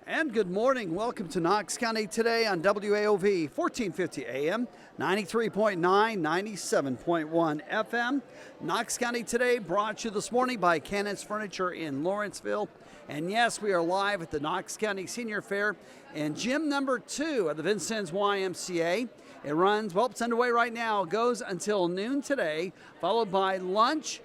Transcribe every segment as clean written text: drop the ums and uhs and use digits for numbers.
And good morning. Welcome to Knox County Today on WAOV 1450 AM, 93.9, 97.1 FM. Knox County Today brought to you this morning by Cannon's Furniture in Lawrenceville. And yes, we are live at the Knox County Senior Fair in gym number 2 of the Vincennes YMCA. It runs, well, it's underway right now, goes until noon today, followed by lunch.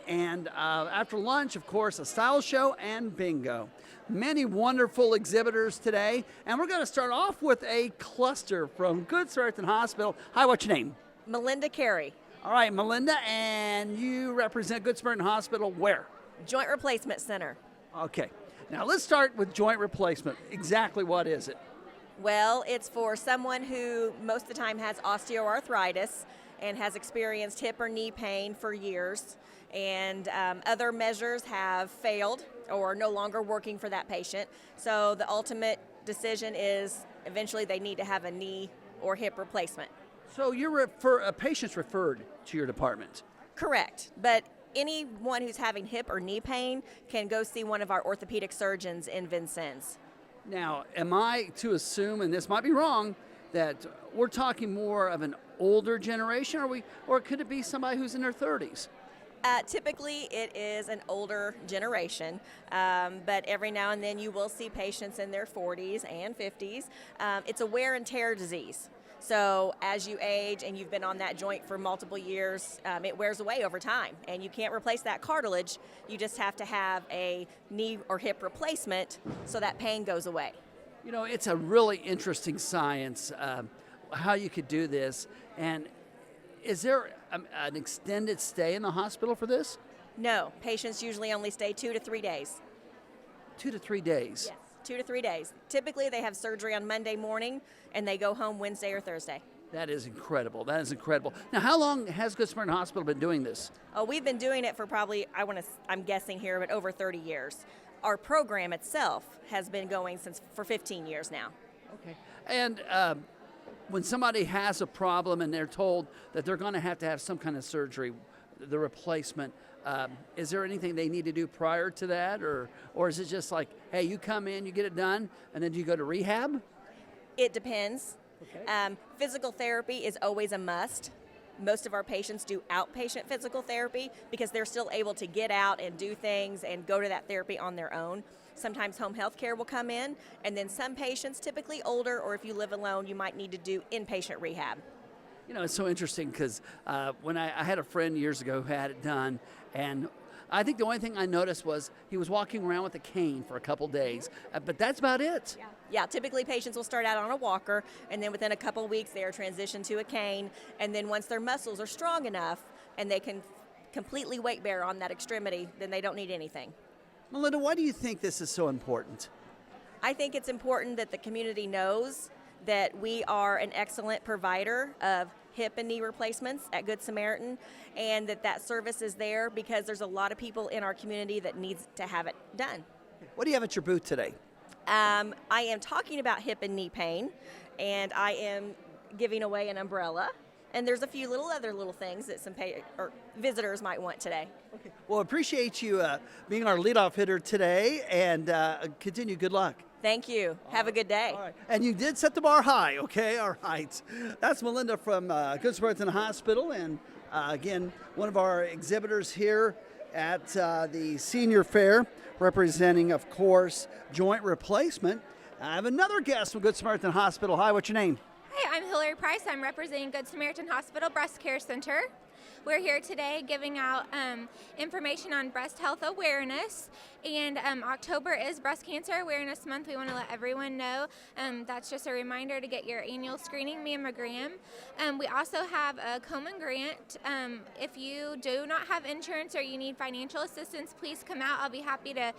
And after lunch, of course, a style show and bingo. Many wonderful exhibitors today. And we're going to start off with a cluster from Good Samaritan Hospital. Hi, what's your name? Melinda Carey. All right, Melinda, and you represent Good Samaritan Hospital where? Joint Replacement Center. Okay. Now let's start with joint replacement. Exactly what is it? Well, it's for someone who most of the time has osteoarthritis and has experienced hip or knee pain for years, and other measures have failed or are no longer working for that patient. So the ultimate decision is eventually they need to have a knee or hip replacement. So a patient's referred to your department? Correct, but anyone who's having hip or knee pain can go see one of our orthopedic surgeons in Vincennes. Now, am I to assume, and this might be wrong, that we're talking more of an older generation, or could it be somebody who's in their 30s? Typically, it is an older generation, but every now and then you will see patients in their 40s and 50s. It's a wear and tear disease. So as you age and you've been on that joint for multiple years, it wears away over time, and you can't replace that cartilage. You just have to have a knee or hip replacement so that pain goes away. You know, it's a really interesting science, how you could do this. And is there an extended stay in the hospital for this? No, patients usually only stay 2 to 3 days. 2 to 3 days? Yes, 2 to 3 days. Typically, they have surgery on Monday morning, and they go home Wednesday or Thursday. That is incredible. That is incredible. Now, how long has Good Samaritan Hospital been doing this? Oh, we've been doing it for probably, I'm guessing here, but over 30 years. Our program itself has been going for 15 years now. Okay. And when somebody has a problem and they're told that they're going to have some kind of surgery, the replacement, is there anything they need to do prior to that? Or is it just like, hey, you come in, you get it done, and then do you go to rehab? It depends. Okay. Physical therapy is always a must. Most of our patients do outpatient physical therapy because they're still able to get out and do things and go to that therapy on their own. Sometimes home health care will come in, and then some patients, typically older, or if you live alone, you might need to do inpatient rehab. You know, it's so interesting because when I had a friend years ago who had it done, and I think the only thing I noticed was he was walking around with a cane for a couple days, but that's about it. Yeah, typically patients will start out on a walker, and then within a couple of weeks they are transitioned to a cane, and then once their muscles are strong enough and they can completely weight bear on that extremity, then they don't need anything. Melinda, why do you think this is so important? I think it's important that the community knows that we are an excellent provider of hip and knee replacements at Good Samaritan, and that service is there because there's a lot of people in our community that needs to have it done. What do you have at your booth today? I am talking about hip and knee pain, and I am giving away an umbrella, and there's a few other little things that some visitors might want today. Okay. Well, appreciate you being our leadoff hitter today, and continue. Good luck. Thank you. Have a good day. All right. And you did set the bar high, okay? All right. That's Melinda from Good Samaritan Hospital, and again, one of our exhibitors here at the Senior Fair, representing, of course, joint replacement. I have another guest from Good Samaritan Hospital. Hi, what's your name? Hi, I'm Hillary Price. I'm representing Good Samaritan Hospital Breast Care Center. We're here today giving out information on breast health awareness, and October is Breast Cancer Awareness Month. We want to let everyone know that's just a reminder to get your annual screening mammogram. We also have a Komen grant. If you do not have insurance or you need financial assistance, please come out. I'll be happy to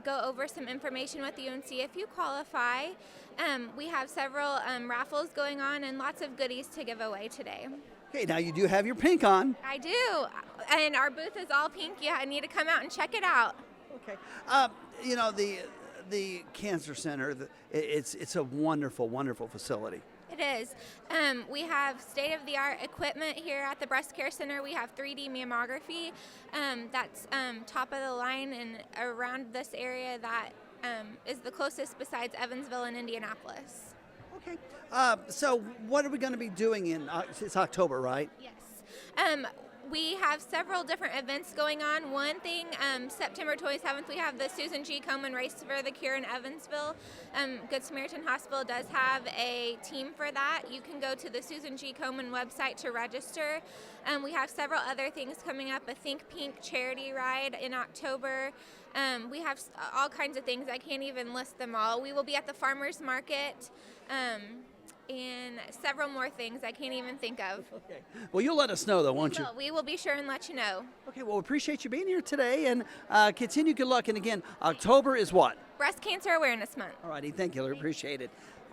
go over some information with you and see if you qualify. We have several raffles going on and lots of goodies to give away today. Okay, now you do have your pink on. I do, and our booth is all pink. I need to come out and check it out. Okay. You know, the cancer center, it's a wonderful, wonderful facility. It is. We have state-of-the-art equipment here at the Breast Care Center. We have 3D mammography. That's top of the line, and around this area that is the closest besides Evansville and Indianapolis. Okay. So what are we going to be doing in, it's October, right? Yes. We have several different events going on. One thing, September 27th, we have the Susan G. Komen Race for the Cure in Evansville. Good Samaritan Hospital does have a team for that. You can go to the Susan G. Komen website to register. We have several other things coming up, a Think Pink charity ride in October. We have all kinds of things. I can't even list them all. We will be at the farmers market. And several more things I can't even think of. Okay. Well, you'll let us know, though, won't you? We will be sure and let you know. Okay, well, we appreciate you being here today, and continue good luck. And again, October is what? Breast Cancer Awareness Month. All righty, thank you, Hillary. Appreciate it.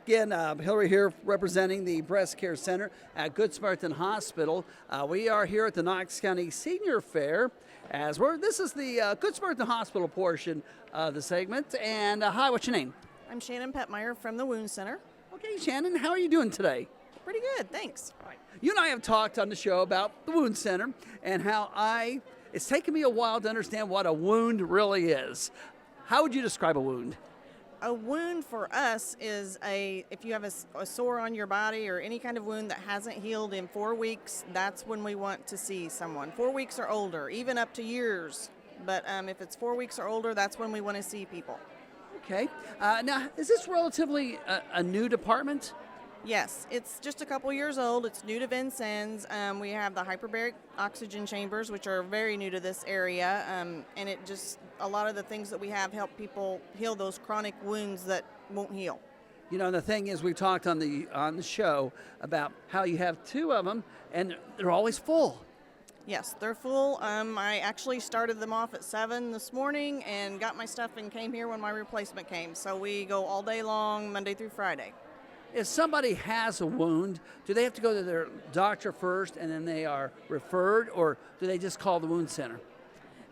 Again, Hillary here representing the Breast Care Center at Good Samaritan Hospital. We are here at the Knox County Senior Fair. This is the Good Samaritan Hospital portion of the segment. And hi, what's your name? I'm Shannon Petmeyer from the Wound Center. Okay, Shannon, how are you doing today? Pretty good, thanks. All right. You and I have talked on the show about the Wound Center and how it's taken me a while to understand what a wound really is. How would you describe a wound? A wound for us is if you have a sore on your body or any kind of wound that hasn't healed in 4 weeks, that's when we want to see someone. 4 weeks or older, even up to years. But if it's 4 weeks or older, that's when we want to see people. Okay. Now, is this relatively a new department? Yes, it's just a couple years old. It's new to Vincennes. We have the hyperbaric oxygen chambers, which are very new to this area, and a lot of the things that we have help people heal those chronic wounds that won't heal. You know, the thing is, we've talked on the show about how you have 2 of them, and they're always full. Yes, they're full. I actually started them off at 7 this morning and got my stuff and came here when my replacement came. So we go all day long, Monday through Friday. If somebody has a wound, do they have to go to their doctor first and then they are referred, or do they just call the wound center?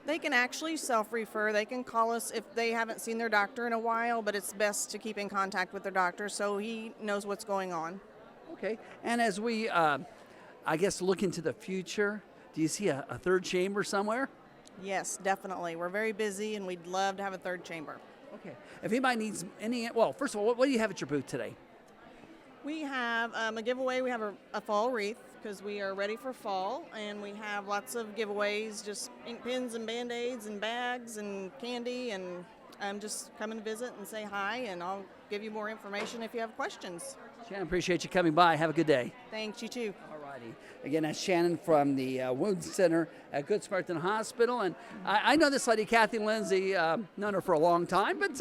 They can actually self-refer. They can call us if they haven't seen their doctor in a while, but it's best to keep in contact with their doctor so he knows what's going on. Okay. And as we, I guess, look into the future, do you see a 3rd chamber somewhere? Yes, definitely. We're very busy, and we'd love to have a 3rd chamber. Okay. If anybody needs first of all, what do you have at your booth today? We have a giveaway. We have a fall wreath because we are ready for fall, and we have lots of giveaways, just ink pens and Band-Aids and bags and candy, and just come and visit and say hi, and I'll give you more information if you have questions. Shannon, appreciate you coming by. Have a good day. Thanks, you too. Again, that's Shannon from the Wound Center at Good Samaritan Hospital. And I know this lady, Kathy Lindsay, known her for a long time, but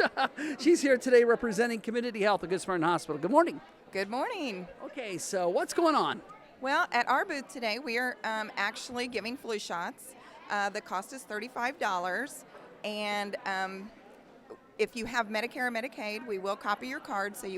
she's here today representing Community Health at Good Samaritan Hospital. Good morning. Good morning. Okay, so what's going on? Well, at our booth today, we are actually giving flu shots. The cost is $35. And if you have Medicare or Medicaid, we will copy your card, so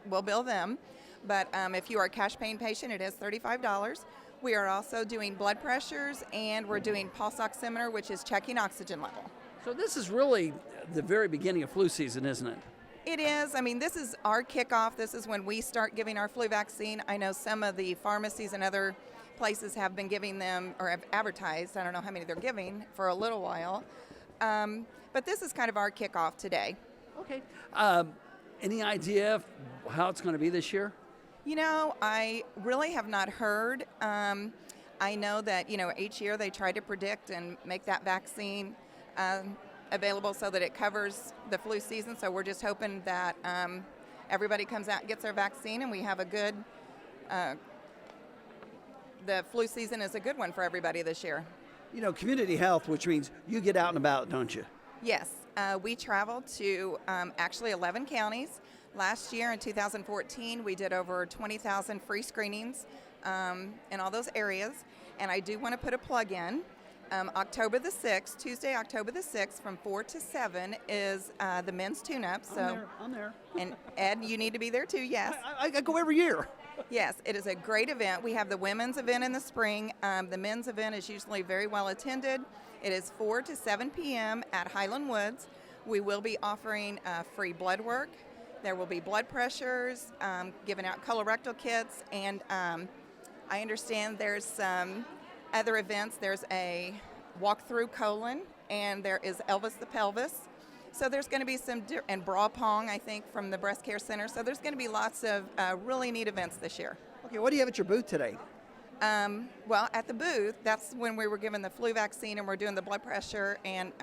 we'll bill them. But if you are a cash paying patient, it is $35. We are also doing blood pressures, and we're doing pulse oximeter, which is checking oxygen level. So this is really the very beginning of flu season, isn't it? It is. I mean, this is our kickoff. This is when we start giving our flu vaccine. I know some of the pharmacies and other places have been giving them or have advertised. I don't know how many they're giving for a little while. But this is kind of our kickoff today. Okay. Any idea how it's going to be this year? You know, I really have not heard. I know that, each year they try to predict and make that vaccine available so that it covers the flu season. So we're just hoping that everybody comes out and gets their vaccine, and we have a good, the flu season is a good one for everybody this year. You know, community health, which means you get out and about, don't you? Yes. We traveled to actually 11 counties. Last year in 2014, we did over 20,000 free screenings in all those areas. And I do want to put a plug in. October the 6th, Tuesday, October the 6th, from 4 to 7 is the men's tune-up. I'm there. And Ed, you need to be there too, yes. I go every year. Yes, it is a great event. We have the women's event in the spring. The men's event is usually very well attended. It is 4 to 7 p.m. at Highland Woods. We will be offering free blood work. There will be blood pressures, giving out colorectal kits, and I understand there's some other events. There's a walk-through colon, and there is Elvis the Pelvis. So there's going to be and bra pong, I think, from the Breast Care Center. So there's going to be lots of really neat events this year. Okay, what do you have at your booth today? Well, at the booth, that's when we were given the flu vaccine and we're doing the blood pressure and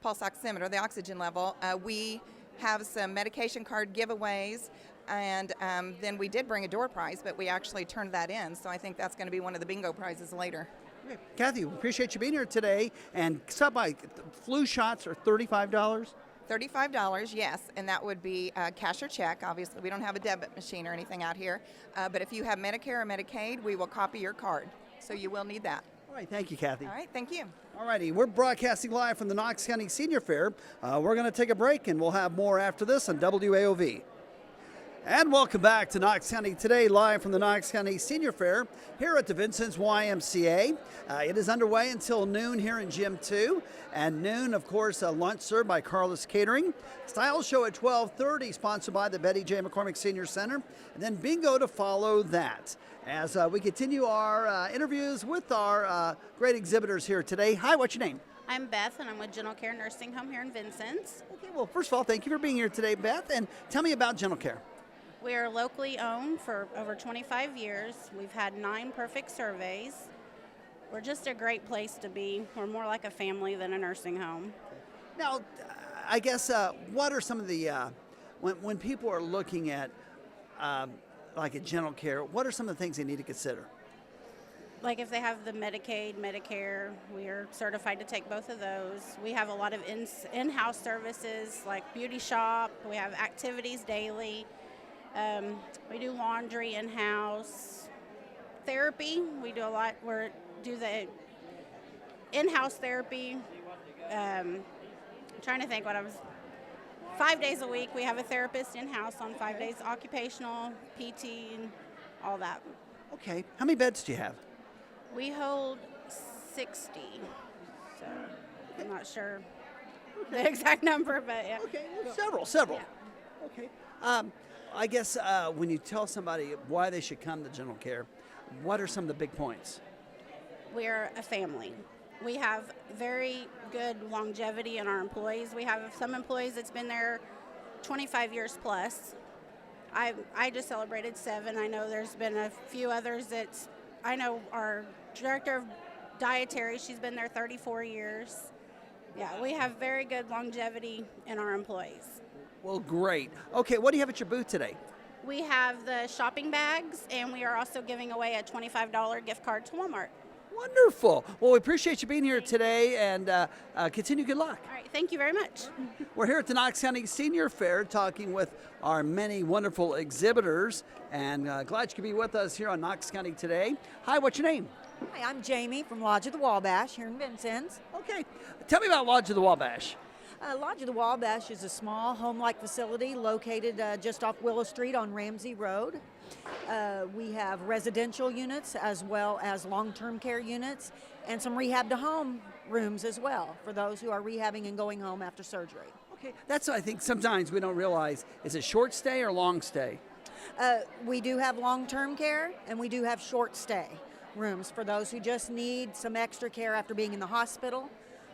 pulse oximeter, the oxygen level. We have some medication card giveaways, and then we did bring a door prize, but we actually turned that in. So I think that's going to be one of the bingo prizes later. Okay. Kathy, we appreciate you being here today. And stop by. Flu shots are $35. $35, yes, and that would be cash or check. Obviously, we don't have a debit machine or anything out here. But if you have Medicare or Medicaid, we will copy your card. So you will need that. All right, thank you, Kathy. All right, thank you. All righty, we're broadcasting live from the Knox County Senior Fair. We're going to take a break, and we'll have more after this on WAOV. And welcome back to Knox County Today, live from the Knox County Senior Fair here at the Vincennes YMCA. It is underway until noon here in Gym 2. And noon, of course, lunch served by Carlos Catering. Style show at 12:30, sponsored by the Betty J. McCormick Senior Center. And then bingo to follow that. As we continue our interviews with our great exhibitors here today. Hi, what's your name? I'm Beth, and I'm with Gentle Care Nursing Home here in Vincennes. Okay, well, first of all, thank you for being here today, Beth. And tell me about Gentle Care. We are locally owned for over 25 years. We've had 9 perfect surveys. We're just a great place to be. We're more like a family than a nursing home. Now, I guess, what are some of the, when people are looking at like a Gentle Care, what are some of the things they need to consider? Like if they have the Medicaid, Medicare, we are certified to take both of those. We have a lot of in-house services like beauty shop. We have activities daily. We do laundry in-house. Therapy, we do a lot. We do the in-house therapy. I'm trying to think what I was. 5 days a week, we have a therapist in-house on 5 days, occupational, PT, and all that. Okay. How many beds do you have? We hold 60, so I'm not sure the exact number, but yeah. Okay, well, several. Yeah. Okay. I guess when you tell somebody why they should come to Gentle Care, what are some of the big points? We're a family. We have very good longevity in our employees. We have some employees that's been there 25 years plus. I just celebrated 7. I know there's been a few others I know our director of dietary, she's been there 34 years. Yeah, we have very good longevity in our employees. Well, great. Okay, what do you have at your booth today? We have the shopping bags, and we are also giving away a $25 gift card to Walmart. Wonderful. Well, we appreciate you being here today, and continue good luck. All right, thank you very much. We're here at the Knox County Senior Fair talking with our many wonderful exhibitors, and glad you could be with us here on Knox County Today. Hi, what's your name? Hi, I'm Jamie from Lodge of the Wabash here in Vincennes. Okay, tell me about Lodge of the Wabash. Lodge of the Wabash is a small home-like facility located just off Willow Street on Ramsey Road. We have residential units as well as long-term care units and some rehab to home rooms as well for those who are rehabbing and going home after surgery. Okay, that's what I think sometimes we don't realize. Is it short stay or long stay? We do have long-term care and we do have short stay rooms for those who just need some extra care after being in the hospital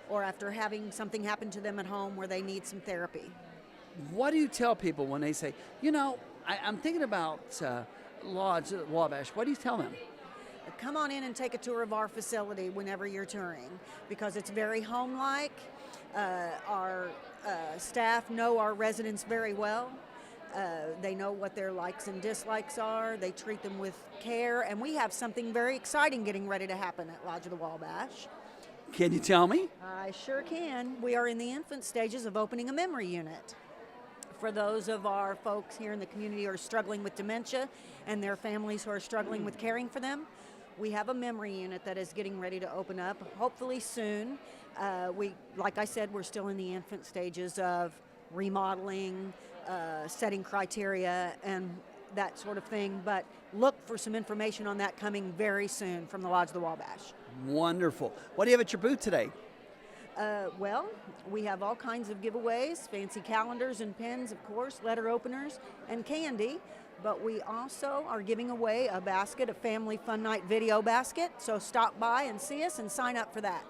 or after having something happen to them at home where they need some therapy. What do you tell people when they say, I'm thinking about Lodge of the Wabash? What do you tell them? Come on in and take a tour of our facility whenever you're touring because it's very home-like. Our staff know our residents very well. They know what their likes and dislikes are. They treat them with care, and we have something very exciting getting ready to happen at Lodge of the Wabash. Can you tell me? I sure can. We are in the infant stages of opening a memory unit. For those of our folks here in the community who are struggling with dementia and their families who are struggling with caring for them, we have a memory unit that is getting ready to open up, hopefully soon. Like I said, we're still in the infant stages of remodeling, setting criteria, and that sort of thing, but look for some information on that coming very soon from the Lodge of the Wabash. Wonderful. What do you have at your booth today? Well, we have all kinds of giveaways, fancy calendars and pens, of course, letter openers, and candy. But we also are giving away a basket, a family fun night video basket. So stop by and see us and sign up for that.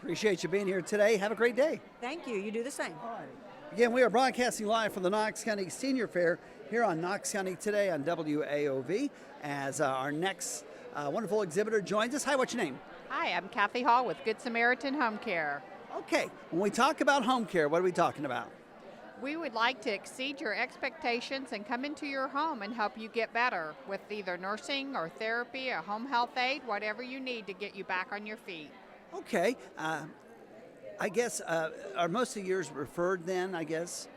Appreciate you being here today. Have a great day. Thank you. You do the same. All right. Again, we are broadcasting live from the Knox County Senior Fair here on Knox County Today on WAOV as our next wonderful exhibitor joins us. Hi, what's your name? Hi, I'm Kathy Hall with Good Samaritan Home Care. Okay, when we talk about home care, what are we talking about? We would like to exceed your expectations and come into your home and help you get better with either nursing or therapy, a home health aid, whatever you need to get you back on your feet. Okay, I guess, are most of yours referred then, I guess?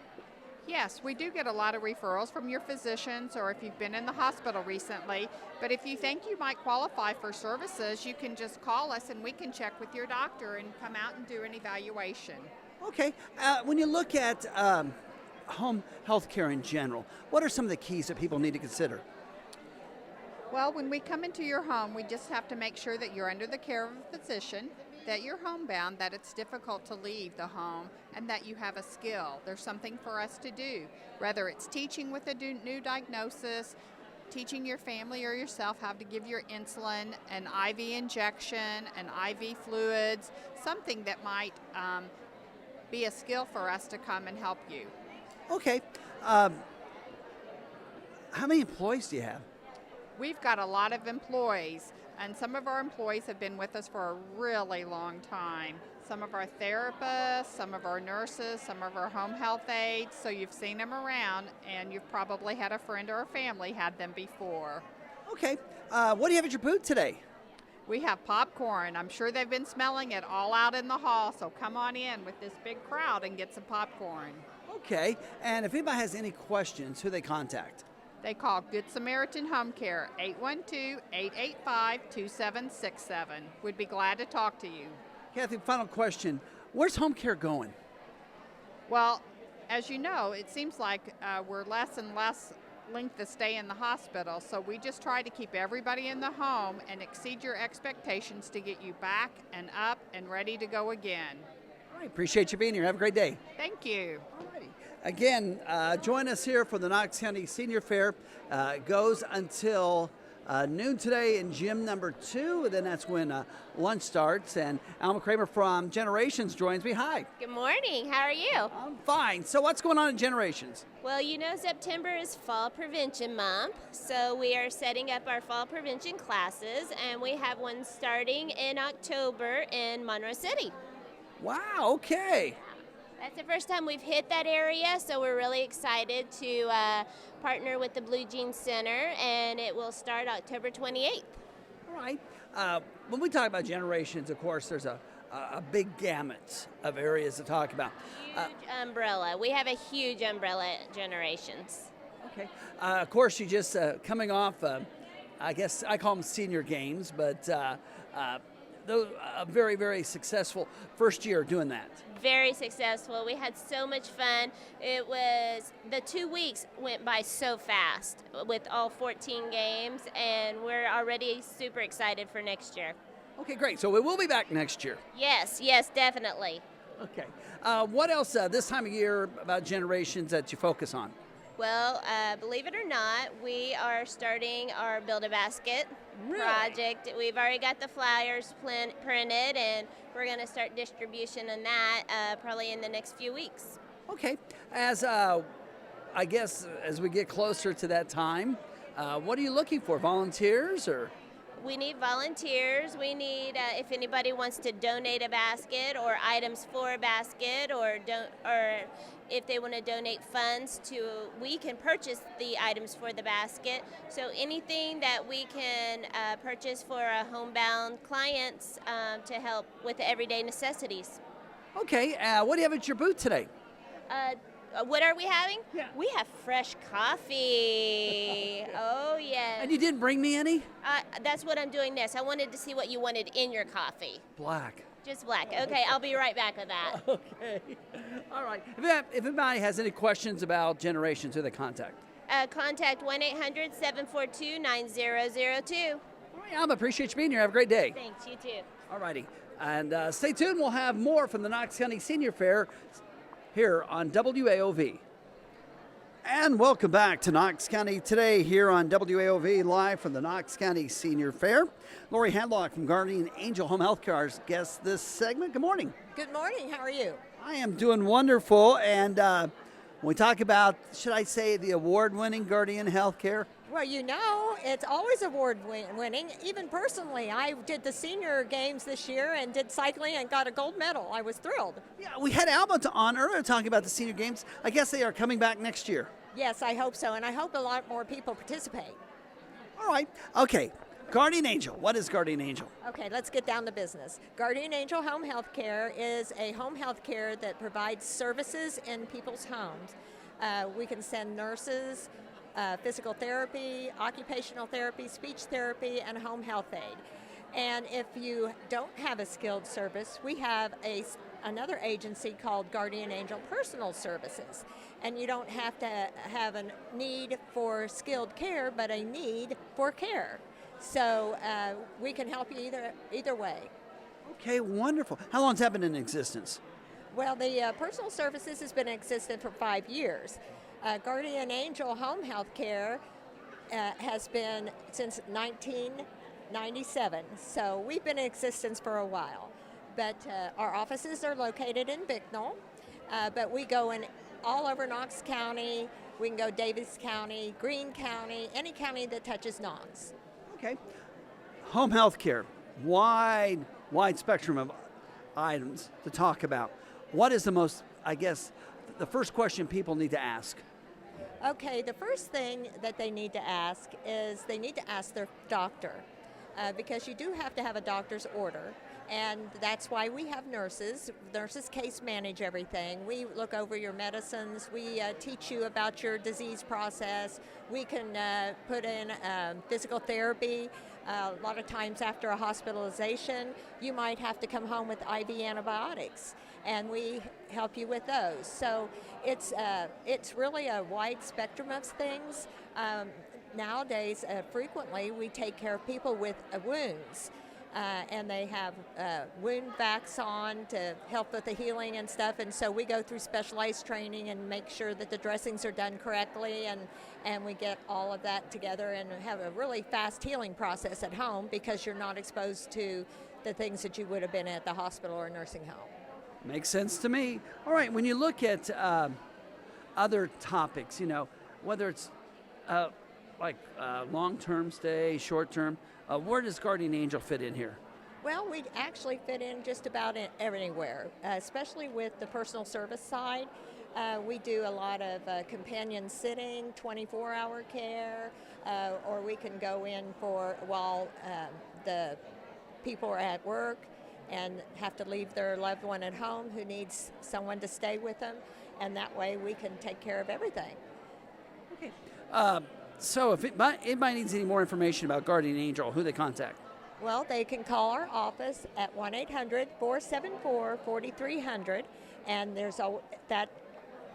Yes, we do get a lot of referrals from your physicians or if you've been in the hospital recently. But if you think you might qualify for services, you can just call us and we can check with your doctor and come out and do an evaluation. Okay, when you look at home health care in general, what are some of the keys that people need to consider? Well, when we come into your home, we just have to make sure that you're under the care of a physician, that you're homebound, that it's difficult to leave the home, and that you have a skill. There's something for us to do, whether it's teaching with a new diagnosis, teaching your family or yourself how to give your insulin, an IV injection, an IV fluids, something that might be a skill for us to come and help you. Okay, how many employees do you have? We've got a lot of employees, and some of our employees have been with us for a really long time. Some of our therapists, some of our nurses, some of our home health aides, so you've seen them around, and you've probably had a friend or a family had them before. Okay, what do you have at your booth today? We have popcorn. I'm sure they've been smelling it all out in the hall, so come on in with this big crowd and get some popcorn. Okay, and if anybody has any questions, who they contact? They call Good Samaritan Home Care, 812-885-2767. We'd be glad to talk to you. Kathy, final question. Where's home care going? Well, as you know, it seems like we're less and less length of stay in the hospital, so we just try to keep everybody in the home and exceed your expectations to get you back and up and ready to go again. All right, appreciate you being here. Have a great day. Thank you. All righty. Again, join us here for the Knox County Senior Fair. It goes until noon today in gym number 2, and then that's when lunch starts. And Alma Kramer from Generations joins me. Hi. Good morning. How are you? I'm fine. So what's going on in Generations? Well, you know September is Fall Prevention Month, so we are setting up our Fall Prevention classes, and we have one starting in October in Monroe City. Wow, okay. That's the first time we've hit that area, so we're really excited to partner with the Blue Jean Center, and it will start October 28th. All right. When we talk about Generations, of course, there's a big gamut of areas to talk about. Huge umbrella. We have a huge umbrella at Generations. Okay. Of course, you just coming off, I guess I call them senior games, but those a very, very successful first year doing that. Very successful. We had so much fun. It was, the 2 weeks went by so fast with all 14 games, and we're already super excited for next year. Okay, great. So we will be back next year. Yes, definitely. Okay. What else this time of year about Generations that you focus on? Well, believe it or not, we are starting our Build-A-Basket project. We've already got the flyers printed, and we're going to start distribution on that probably in the next few weeks. Okay. As I guess as we get closer to that time, what are you looking for? Volunteers or? We need volunteers. We need, if anybody wants to donate a basket or items for a basket, or if they want to donate funds we can purchase the items for the basket. So anything that we can purchase for our homebound clients to help with the everyday necessities. Okay. What do you have at your booth today? What are we having? Yeah. We have fresh coffee. Oh, yes. And you didn't bring me any? That's what I'm doing next. I wanted to see what you wanted in your coffee. Black. Just black. Okay, I'll be right back with that. Okay. All right. If anybody has any questions about Generations, who they contact? Contact 1-800-742-9002. All right, Alma, appreciate you being here. Have a great day. Thanks, you too. All righty. And stay tuned. We'll have more from the Knox County Senior Fair here on WAOV. And welcome back to Knox County Today here on WAOV, live from the Knox County Senior Fair. Lori Hadlock from Guardian Angel Home Healthcare, our guest this segment. Good morning. Good morning. How are you? I am doing wonderful. And when we talk about, should I say, the award-winning Guardian Healthcare? Well, you know, it's always award-winning. Even personally, I did the senior games this year and did cycling and got a gold medal. I was thrilled. Yeah, we had Alba on earlier talking about the senior games. I guess they are coming back next year. Yes, I hope so, and I hope a lot more people participate. All right. Okay. Guardian Angel. What is Guardian Angel? Okay, let's get down to business. Guardian Angel Home Health Care is a home health care that provides services in people's homes. We can send nurses, physical therapy, occupational therapy, speech therapy, and home health aid. And if you don't have a skilled service, we have another agency called Guardian Angel Personal Services. And you don't have to have a need for skilled care, but a need for care. So we can help you either way. Okay, wonderful. How long has that been in existence? Well, the personal services has been in existence for 5 years. Guardian Angel Home Health Care has been since 1997, so we've been in existence for a while. But our offices are located in Bicknell, but we go in all over Knox County. We can go Davis County, Greene County, any county that touches Knox. Okay. Home health care, wide spectrum of items to talk about. What is the most, I guess, the first question people need to ask? Okay, the first thing that they need to ask is they need to ask their doctor because you do have to have a doctor's order. And that's why we have nurses. Nurses case manage everything. We look over your medicines. We teach you about your disease process. We can put in physical therapy. A lot of times after a hospitalization, you might have to come home with IV antibiotics, and we help you with those. So it's really a wide spectrum of things. Nowadays, frequently we take care of people with wounds. And they have wound vacs on to help with the healing and stuff. And so we go through specialized training and make sure that the dressings are done correctly, and we get all of that together and have a really fast healing process at home because you're not exposed to the things that you would have been at the hospital or nursing home. Makes sense to me. All right, when you look at other topics, you know, whether it's long-term stay, short-term, where does Guardian Angel fit in here? Well, we actually fit in just about everywhere, especially with the personal service side. We do a lot of companion sitting, 24-hour care, or we can go in for while the people are at work and have to leave their loved one at home who needs someone to stay with them, and that way we can take care of everything. Okay. So if anybody needs any more information about Guardian Angel, who they contact? Well, they can call our office at 1-800-474-4300, and that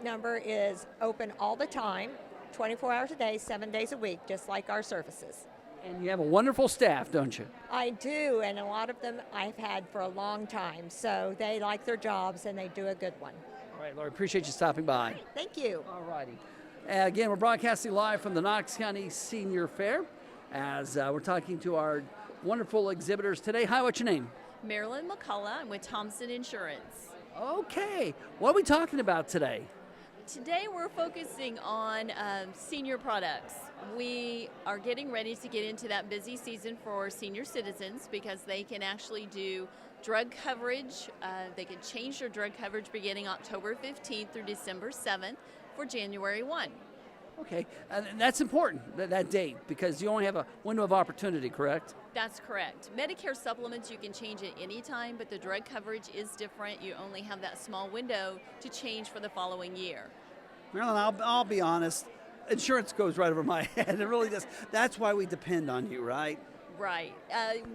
number is open all the time, 24 hours a day, 7 days a week, just like our services. And you have a wonderful staff, don't you? I do, and a lot of them I've had for a long time, so they like their jobs and they do a good one. All right, Lori, appreciate you stopping by. Thank you. All righty. Again, we're broadcasting live from the Knox County Senior Fair as we're talking to our wonderful exhibitors today. Hi, what's your name? Marilyn McCullough. I'm with Thompson Insurance. Okay. What are we talking about today? Today we're focusing on senior products. We are getting ready to get into that busy season for senior citizens because they can actually do drug coverage. They can change their drug coverage beginning October 15th through December 7th for January 1. Okay, that's important, that date, because you only have a window of opportunity, correct? That's correct. Medicare supplements you can change at any time, but the drug coverage is different. You only have that small window to change for the following year. Marilyn, I'll be honest, insurance goes right over my head. It really does. That's why we depend on you, right? Right.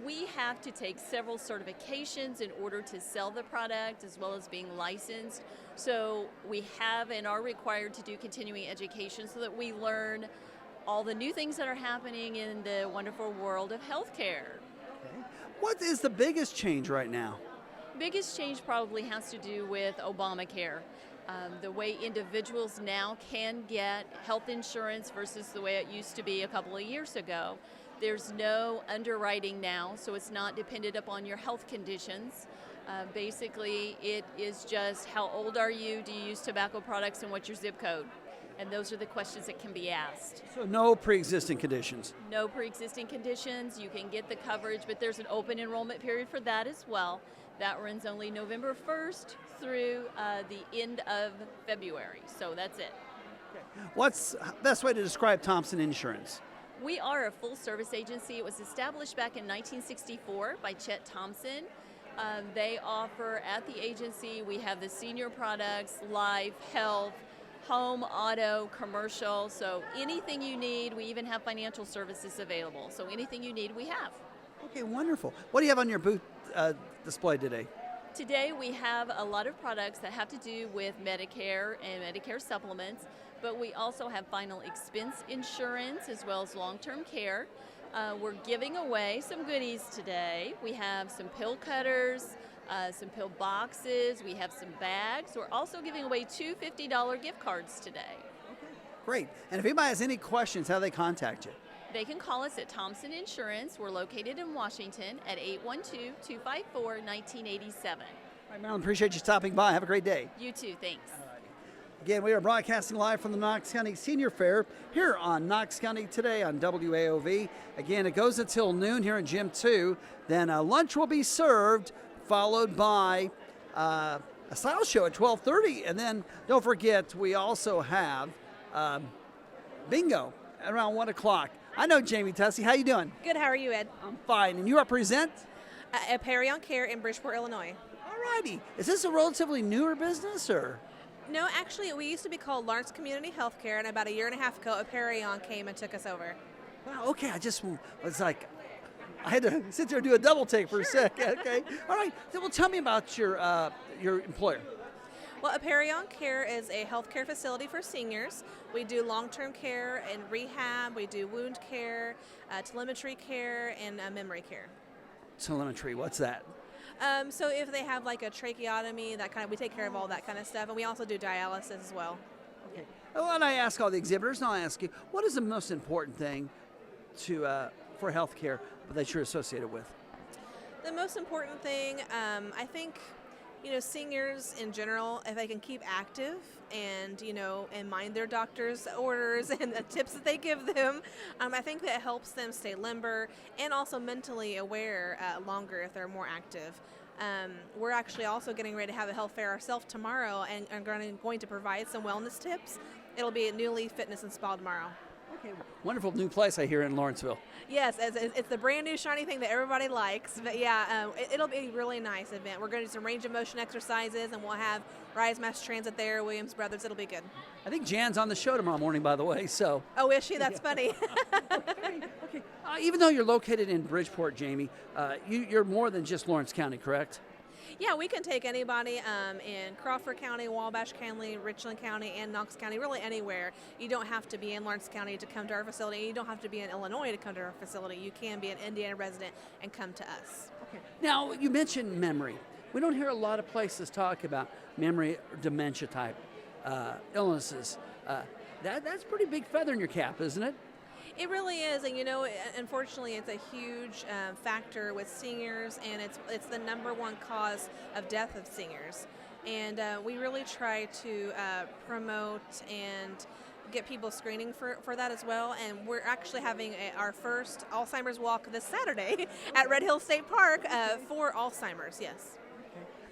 We have to take several certifications in order to sell the product as well as being licensed. So we have and are required to do continuing education so that we learn all the new things that are happening in the wonderful world of healthcare. Okay. What is the biggest change right now? Biggest change probably has to do with Obamacare. The way individuals now can get health insurance versus the way it used to be a couple of years ago. There's no underwriting now, so it's not dependent upon your health conditions. Basically, it is just how old are you, do you use tobacco products, and what's your zip code? And those are the questions that can be asked. So no pre-existing conditions. No pre-existing conditions. You can get the coverage, but there's an open enrollment period for that as well. That runs only November 1st through the end of February. So that's it. What's the best way to describe Thompson Insurance? We are a full-service agency. It was established back in 1964 by Chet Thompson. They offer at the agency, we have the senior products, life, health, home, auto, commercial. So anything you need, we even have financial services available. So anything you need, we have. Okay, wonderful. What do you have on your booth display today? Today we have a lot of products that have to do with Medicare and Medicare supplements, but we also have final expense insurance as well as long-term care. We're giving away some goodies today. We have some pill cutters, some pill boxes, we have some bags. We're also giving away 2 $50 gift cards today. Great. And if anybody has any questions, how do they contact you? They can call us at Thompson Insurance. We're located in Washington at 812-254-1987. All right, Marilyn, appreciate you stopping by. Have a great day. You too, thanks. Again, we are broadcasting live from the Knox County Senior Fair here on Knox County Today on WAOV. Again, it goes until noon here in Gym 2. Then lunch will be served, followed by a style show at 12:30. And then don't forget, we also have bingo at around 1 o'clock. I know Jamie Tussey. How you doing? Good. How are you, Ed? I'm fine. And you represent? Aperio Care in Bridgeport, Illinois. All righty. Is this a relatively newer business, or? No, actually, we used to be called Lawrence Community Healthcare, and about a year and a half ago, Aperio came and took us over. Wow, okay. I just was like, I had to sit there and do a double take for a second. Okay. All right. So, well, tell me about your employer. Well, Aperio Care is a healthcare facility for seniors. We do long-term care and rehab. We do wound care, telemetry care, and memory care. Telemetry, what's that? So if they have like a tracheotomy, we take care of all that kind of stuff, and we also do dialysis as well. Okay. Well, and I ask all the exhibitors, and I'll ask you, what is the most important thing for healthcare that you're associated with? The most important thing, I think, seniors in general, if they can keep active and, and mind their doctor's orders and the tips that they give them, I think that helps them stay limber and also mentally aware longer if they're more active. We're actually also getting ready to have a health fair ourselves tomorrow and are going to provide some wellness tips. It'll be at New Leaf Fitness and Spa tomorrow. Okay, wonderful new place I hear in Lawrenceville. Yes, it's the brand new shiny thing that everybody likes. But yeah, it'll be a really nice event. We're going to do some range of motion exercises, and we'll have Rise Mass Transit there, Williams Brothers. It'll be good. I think Jan's on the show tomorrow morning, by the way. So. Oh, is she? That's funny. Okay. Even though you're located in Bridgeport, Jamie, you're more than just Lawrence County, correct? Yeah, we can take anybody in Crawford County, Wabash County, Richland County, and Knox County, really anywhere. You don't have to be in Lawrence County to come to our facility. You don't have to be in Illinois to come to our facility. You can be an Indiana resident and come to us. Okay. Now, you mentioned memory. We don't hear a lot of places talk about memory or dementia type illnesses. That's a pretty big feather in your cap, isn't it? It really is, and unfortunately, it's a huge factor with seniors, and it's the number one cause of death of seniors. And we really try to promote and get people screening for that as well. And we're actually having our first Alzheimer's walk this Saturday at Red Hill State Park for Alzheimer's. Yes.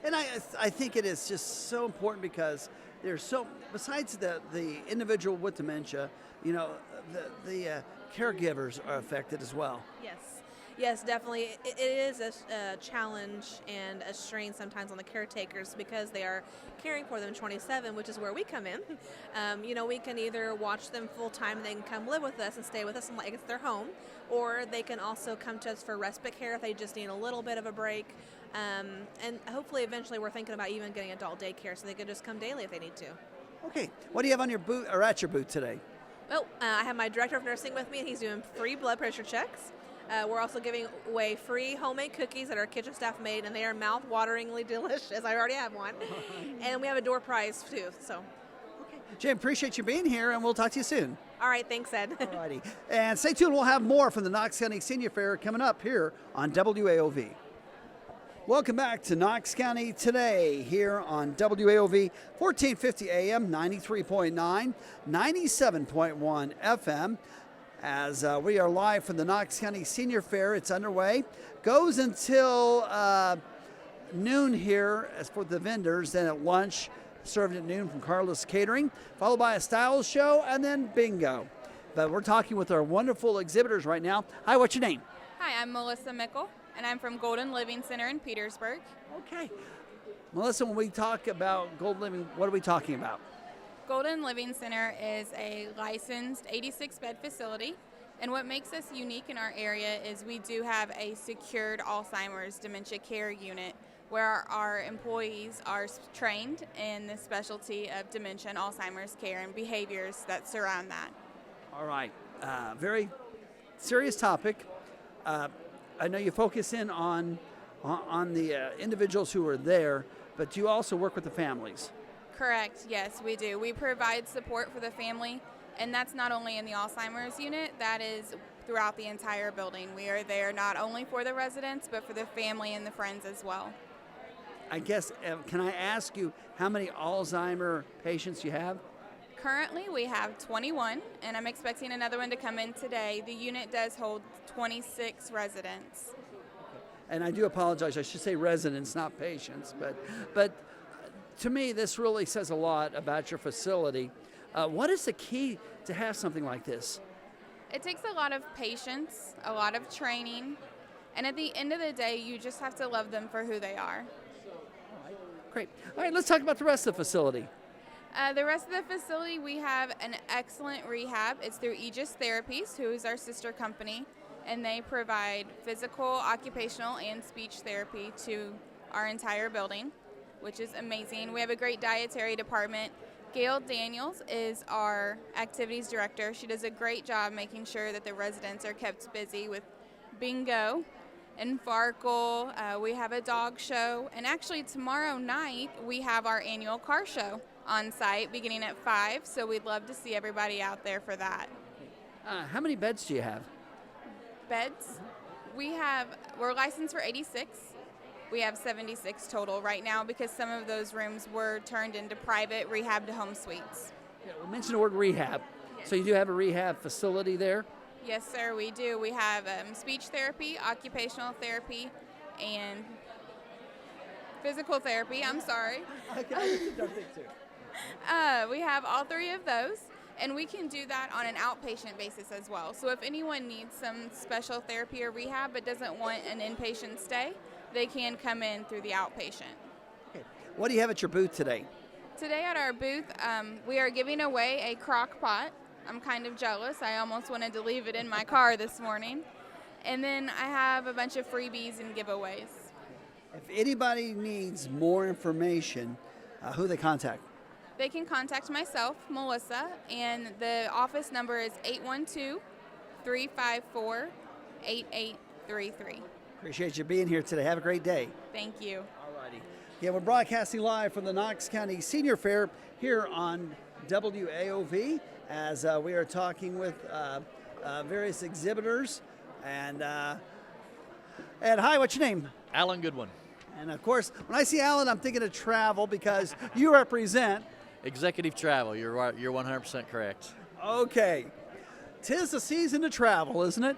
And I think it is just so important because there's besides the individual with dementia, the caregivers are affected as well. Yes, definitely. It is a challenge and a strain sometimes on the caretakers because they are caring for them 24/7, which is where we come in. We can either watch them full time, they can come live with us and stay with us like it's their home, or they can also come to us for respite care if they just need a little bit of a break. And hopefully eventually we're thinking about even getting adult daycare so they can just come daily if they need to. Okay, what do you have on your booth or at your booth today? Well, I have my director of nursing with me, and he's doing free blood pressure checks. We're also giving away free homemade cookies that our kitchen staff made, and they are mouth-wateringly delicious. I already have one. And we have a door prize, too. So, Jim, appreciate you being here, and we'll talk to you soon. all right, thanks, Ed. All righty. And stay tuned. We'll have more from the Knox County Senior Fair coming up here on WAOV. Welcome back to Knox County Today here on WAOV 1450 AM, 93.9, 97.1 FM. As we are live from the Knox County Senior Fair, it's underway. Goes until noon here as for the vendors, then at lunch, served at noon from Carlos Catering, followed by a styles show, and then bingo. But we're talking with our wonderful exhibitors right now. Hi, what's your name? Hi, I'm Melissa Mickle, and I'm from Golden Living Center in Petersburg. Okay. Melissa, when we talk about Golden Living, what are we talking about? Golden Living Center is a licensed 86-bed facility, and what makes us unique in our area is we do have a secured Alzheimer's dementia care unit where our employees are trained in the specialty of dementia and Alzheimer's care and behaviors that surround that. All right. Very serious topic. I know you focus in on the individuals who are there, but you also work with the families. Correct, yes, we do. We provide support for the family, and that's not only in the Alzheimer's unit, that is throughout the entire building. We are there not only for the residents, but for the family and the friends as well. I guess, can I ask you how many Alzheimer patients you have? Currently, we have 21, and I'm expecting another one to come in today. The unit does hold 26 residents. And I do apologize, I should say residents, not patients, but to me, this really says a lot about your facility. What is the key to have something like this? It takes a lot of patience, a lot of training, and at the end of the day, you just have to love them for who they are. Great. All right, let's talk about the rest of the facility. The rest of the facility, we have an excellent rehab. It's through Aegis Therapies, who is our sister company, and they provide physical, occupational, and speech therapy to our entire building, which is amazing. We have a great dietary department. Gail Daniels is our activities director. She does a great job making sure that the residents are kept busy with bingo and Farkle. We have a dog show, and actually tomorrow night we have our annual car show on site beginning at 5, so we'd love to see everybody out there for that. How many beds do you have? Beds? We're licensed for 86. We have 76 total right now because some of those rooms were turned into private rehab to home suites. Yeah, we mentioned the word rehab. Yes. So you do have a rehab facility there? Yes, sir, we do. We have speech therapy, occupational therapy, and physical therapy. I'm sorry. We have all three of those, and we can do that on an outpatient basis as well. So if anyone needs some special therapy or rehab but doesn't want an inpatient stay, they can come in through the outpatient. Okay. What do you have at your booth today? Today at our booth, we are giving away a crock pot. I'm kind of jealous. I almost wanted to leave it in my car this morning. And then I have a bunch of freebies and giveaways. If anybody needs more information, who they contact? They can contact myself, Melissa, and the office number is 812-354-8833. Appreciate you being here today. Have a great day. Thank you. All righty. Yeah, we're broadcasting live from the Knox County Senior Fair here on WAOV as we are talking with various exhibitors. And hi, what's your name? Alan Goodwin. And of course, when I see Alan, I'm thinking of travel because you represent Executive Travel. You're right. You're 100% correct. Okay. 'Tis the season to travel, isn't it?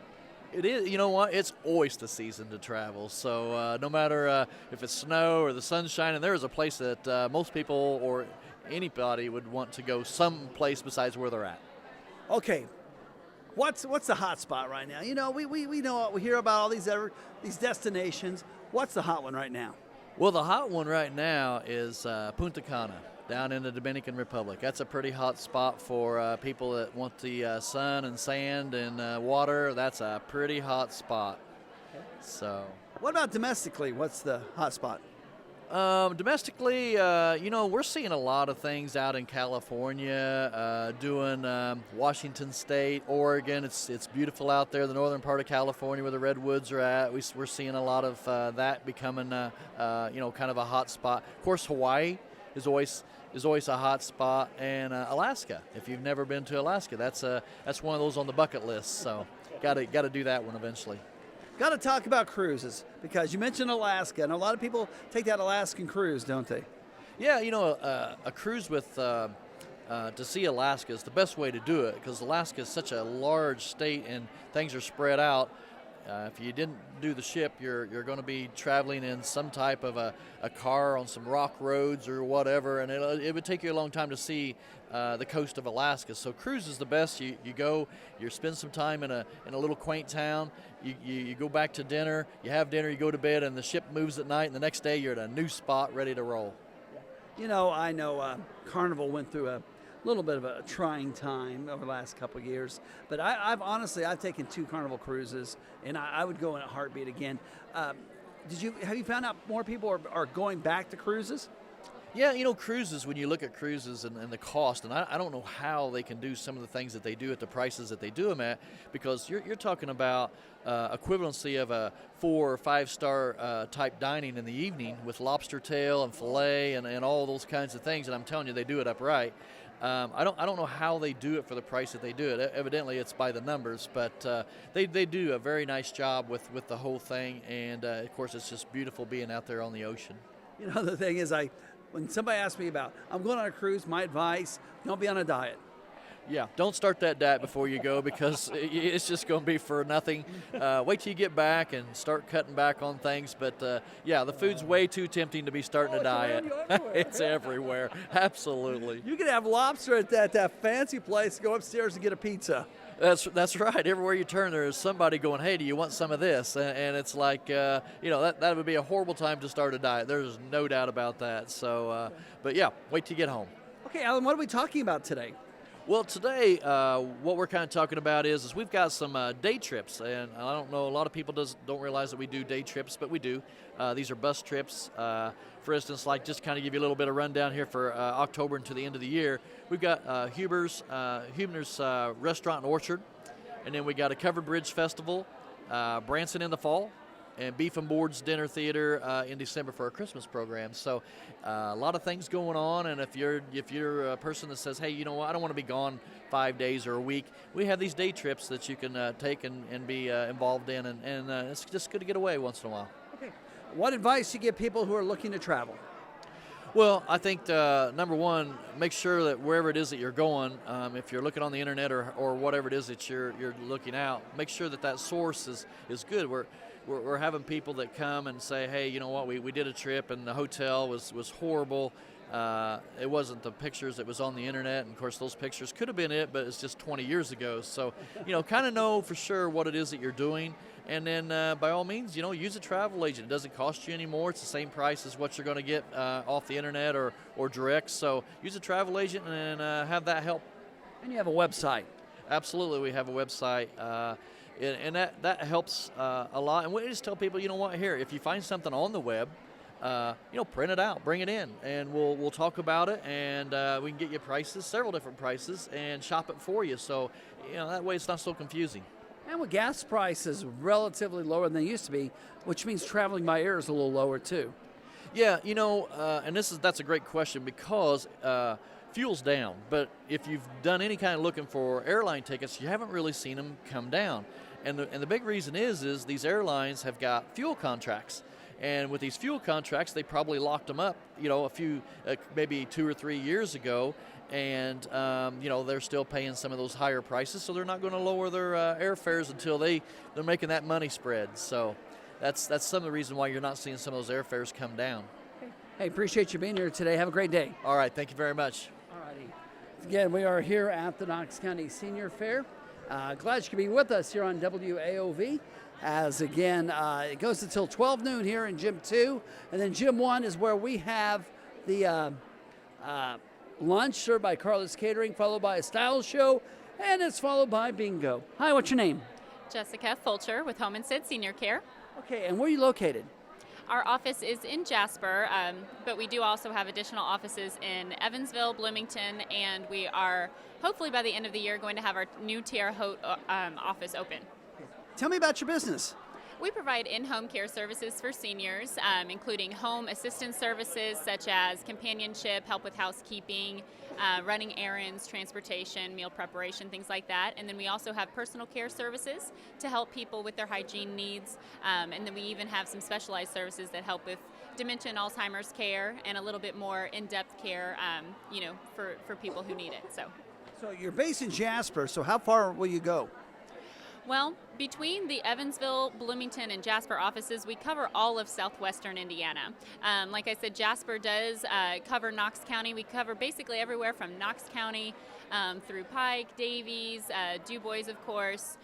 It is. You know what? It's always the season to travel. So no matter if it's snow or the sun's shining, there is a place that most people or anybody would want to go someplace besides where they're at. Okay. What's the hot spot right now? You know, we know, we hear about all these destinations. What's the hot one right now? Well, the hot one right now is Punta Cana down in the Dominican Republic. That's a pretty hot spot for people that want the sun and sand and water. That's a pretty hot spot. Okay. So. What about domestically? What's the hot spot? Domestically, we're seeing a lot of things out in California, doing Washington State, Oregon. It's beautiful out there, the northern part of California where the redwoods are at. We're seeing a lot of that becoming, kind of a hot spot. Of course, Hawaii is always a hot spot, and Alaska. If you've never been to Alaska, that's one of those on the bucket list. So, got to do that one eventually. Got to talk about cruises because you mentioned Alaska, and a lot of people take that Alaskan cruise, don't they? Yeah, a cruise with to see Alaska is the best way to do it because Alaska is such a large state and things are spread out. If you didn't do the ship, you're going to be traveling in some type of a car on some rock roads or whatever, and it would take you a long time to see the coast of Alaska. So cruise is the best. You go, you spend some time in a little quaint town. You go back to dinner, you have dinner, you go to bed, and the ship moves at night, and the next day you're at a new spot ready to roll. I know Carnival went through a little bit of a trying time over the last couple of years, but I've taken 2 Carnival cruises, and I would go in a heartbeat again. Have you found out more people are going back to cruises? Yeah, cruises, when you look at cruises and the cost, and I don't know how they can do some of the things that they do at the prices that they do them at, because you're talking about equivalency of a 4 or 5 star type dining in the evening with lobster tail and filet and all those kinds of things, and I'm telling you, they do it upright. I don't know how they do it for the price that they do it. Evidently, it's by the numbers, but they do a very nice job with the whole thing, and of course, it's just beautiful being out there on the ocean. The thing is, when somebody asks me about, I'm going on a cruise, my advice, don't be on a diet. Yeah, don't start that diet before you go because it's just going to be for nothing. Wait till you get back and start cutting back on things. But the food's way too tempting to be starting a diet. It's everywhere. Absolutely. You can have lobster at that fancy place, go upstairs and get a pizza. That's right. Everywhere you turn, there is somebody going, hey, do you want some of this? And it's like, that would be a horrible time to start a diet. There's no doubt about that. So, but yeah, wait till you get home. Okay, Alan, what are we talking about today? Well, today, what we're kind of talking about is we've got some day trips, and I don't know, a lot of people don't realize that we do day trips, but we do. These are bus trips. For instance, like just kind of give you a little bit of rundown here for October and to the end of the year. We've got Huber's Restaurant and Orchard, and then we got a Covered Bridge Festival, Branson in the fall, and Beef and Boards Dinner Theater in December for our Christmas program. So a lot of things going on, and if you're a person that says, hey, you know what, I don't want to be gone 5 days or a week, we have these day trips that you can take and be involved in, and it's just good to get away once in a while. Okay. What advice do you give people who are looking to travel? Well, I think number one, make sure that wherever it is that you're going, if you're looking on the internet or whatever it is that you're looking out, make sure that source is good. We're having people that come and say, hey, you know what, we did a trip and the hotel was horrible. It wasn't the pictures that was on the internet, and of course those pictures could have been it, but it's just 20 years ago. So, kind of know for sure what it is that you're doing, and then by all means, use a travel agent. It doesn't cost you anymore. It's the same price as what you're going to get off the internet or direct. So use a travel agent and have that help. And you have a website. Absolutely, we have a website. And that helps a lot. And we just tell people, here, if you find something on the web, print it out, bring it in, and we'll talk about it, and we can get you prices, several different prices, and shop it for you. So, that way it's not so confusing. And with gas prices relatively lower than they used to be, which means traveling by air is a little lower too. Yeah, and that's a great question because fuel's down. But if you've done any kind of looking for airline tickets, you haven't really seen them come down. And the big reason is these airlines have got fuel contracts. And with these fuel contracts, they probably locked them up, a few, maybe 2 or 3 years ago. And, they're still paying some of those higher prices. So they're not going to lower their airfares until they're making that money spread. So that's some of the reason why you're not seeing some of those airfares come down. Hey, appreciate you being here today. Have a great day. All right. Thank you very much. All righty. Again, we are here at the Knox County Senior Fair. Glad you could be with us here on WAOV. As again, it goes until 12 noon here in Gym 2. And then Gym 1 is where we have the lunch served by Carlos Catering, followed by a style show, and it's followed by bingo. Hi, what's your name? Jessica Fulcher with Home and Sid Senior Care. Okay, and where are you located? Our office is in Jasper, but we do also have additional offices in Evansville, Bloomington, and we are hopefully by the end of the year going to have our new Terre Haute office open. Tell me about your business. We provide in-home care services for seniors, including home assistance services such as companionship, help with housekeeping, running errands, transportation, meal preparation, things like that. And then we also have personal care services to help people with their hygiene needs. And then we even have some specialized services that help with dementia and Alzheimer's care and a little bit more in-depth care, for people who need it. So you're based in Jasper, so how far will you go? Well, between the Evansville, Bloomington, and Jasper offices, we cover all of southwestern Indiana. Like I said, Jasper does cover Knox County. We cover basically everywhere from Knox County through Pike, Davies, DuBois, of course,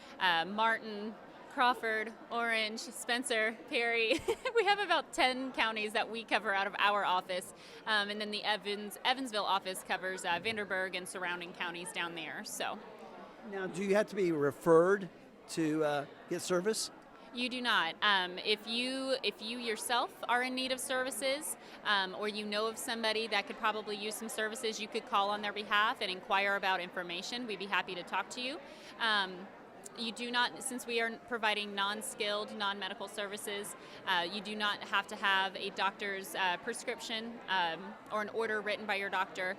Martin, Crawford, Orange, Spencer, Perry. We have about 10 counties that we cover out of our office. And then the Evansville office covers Vanderburgh and surrounding counties down there. So. Now, do you have to be referred to get service? You do not. If you yourself are in need of services, or you know of somebody that could probably use some services, you could call on their behalf and inquire about information. We'd be happy to talk to you. You do not, since we are providing non-skilled, non-medical services, you do not have to have a doctor's prescription or an order written by your doctor.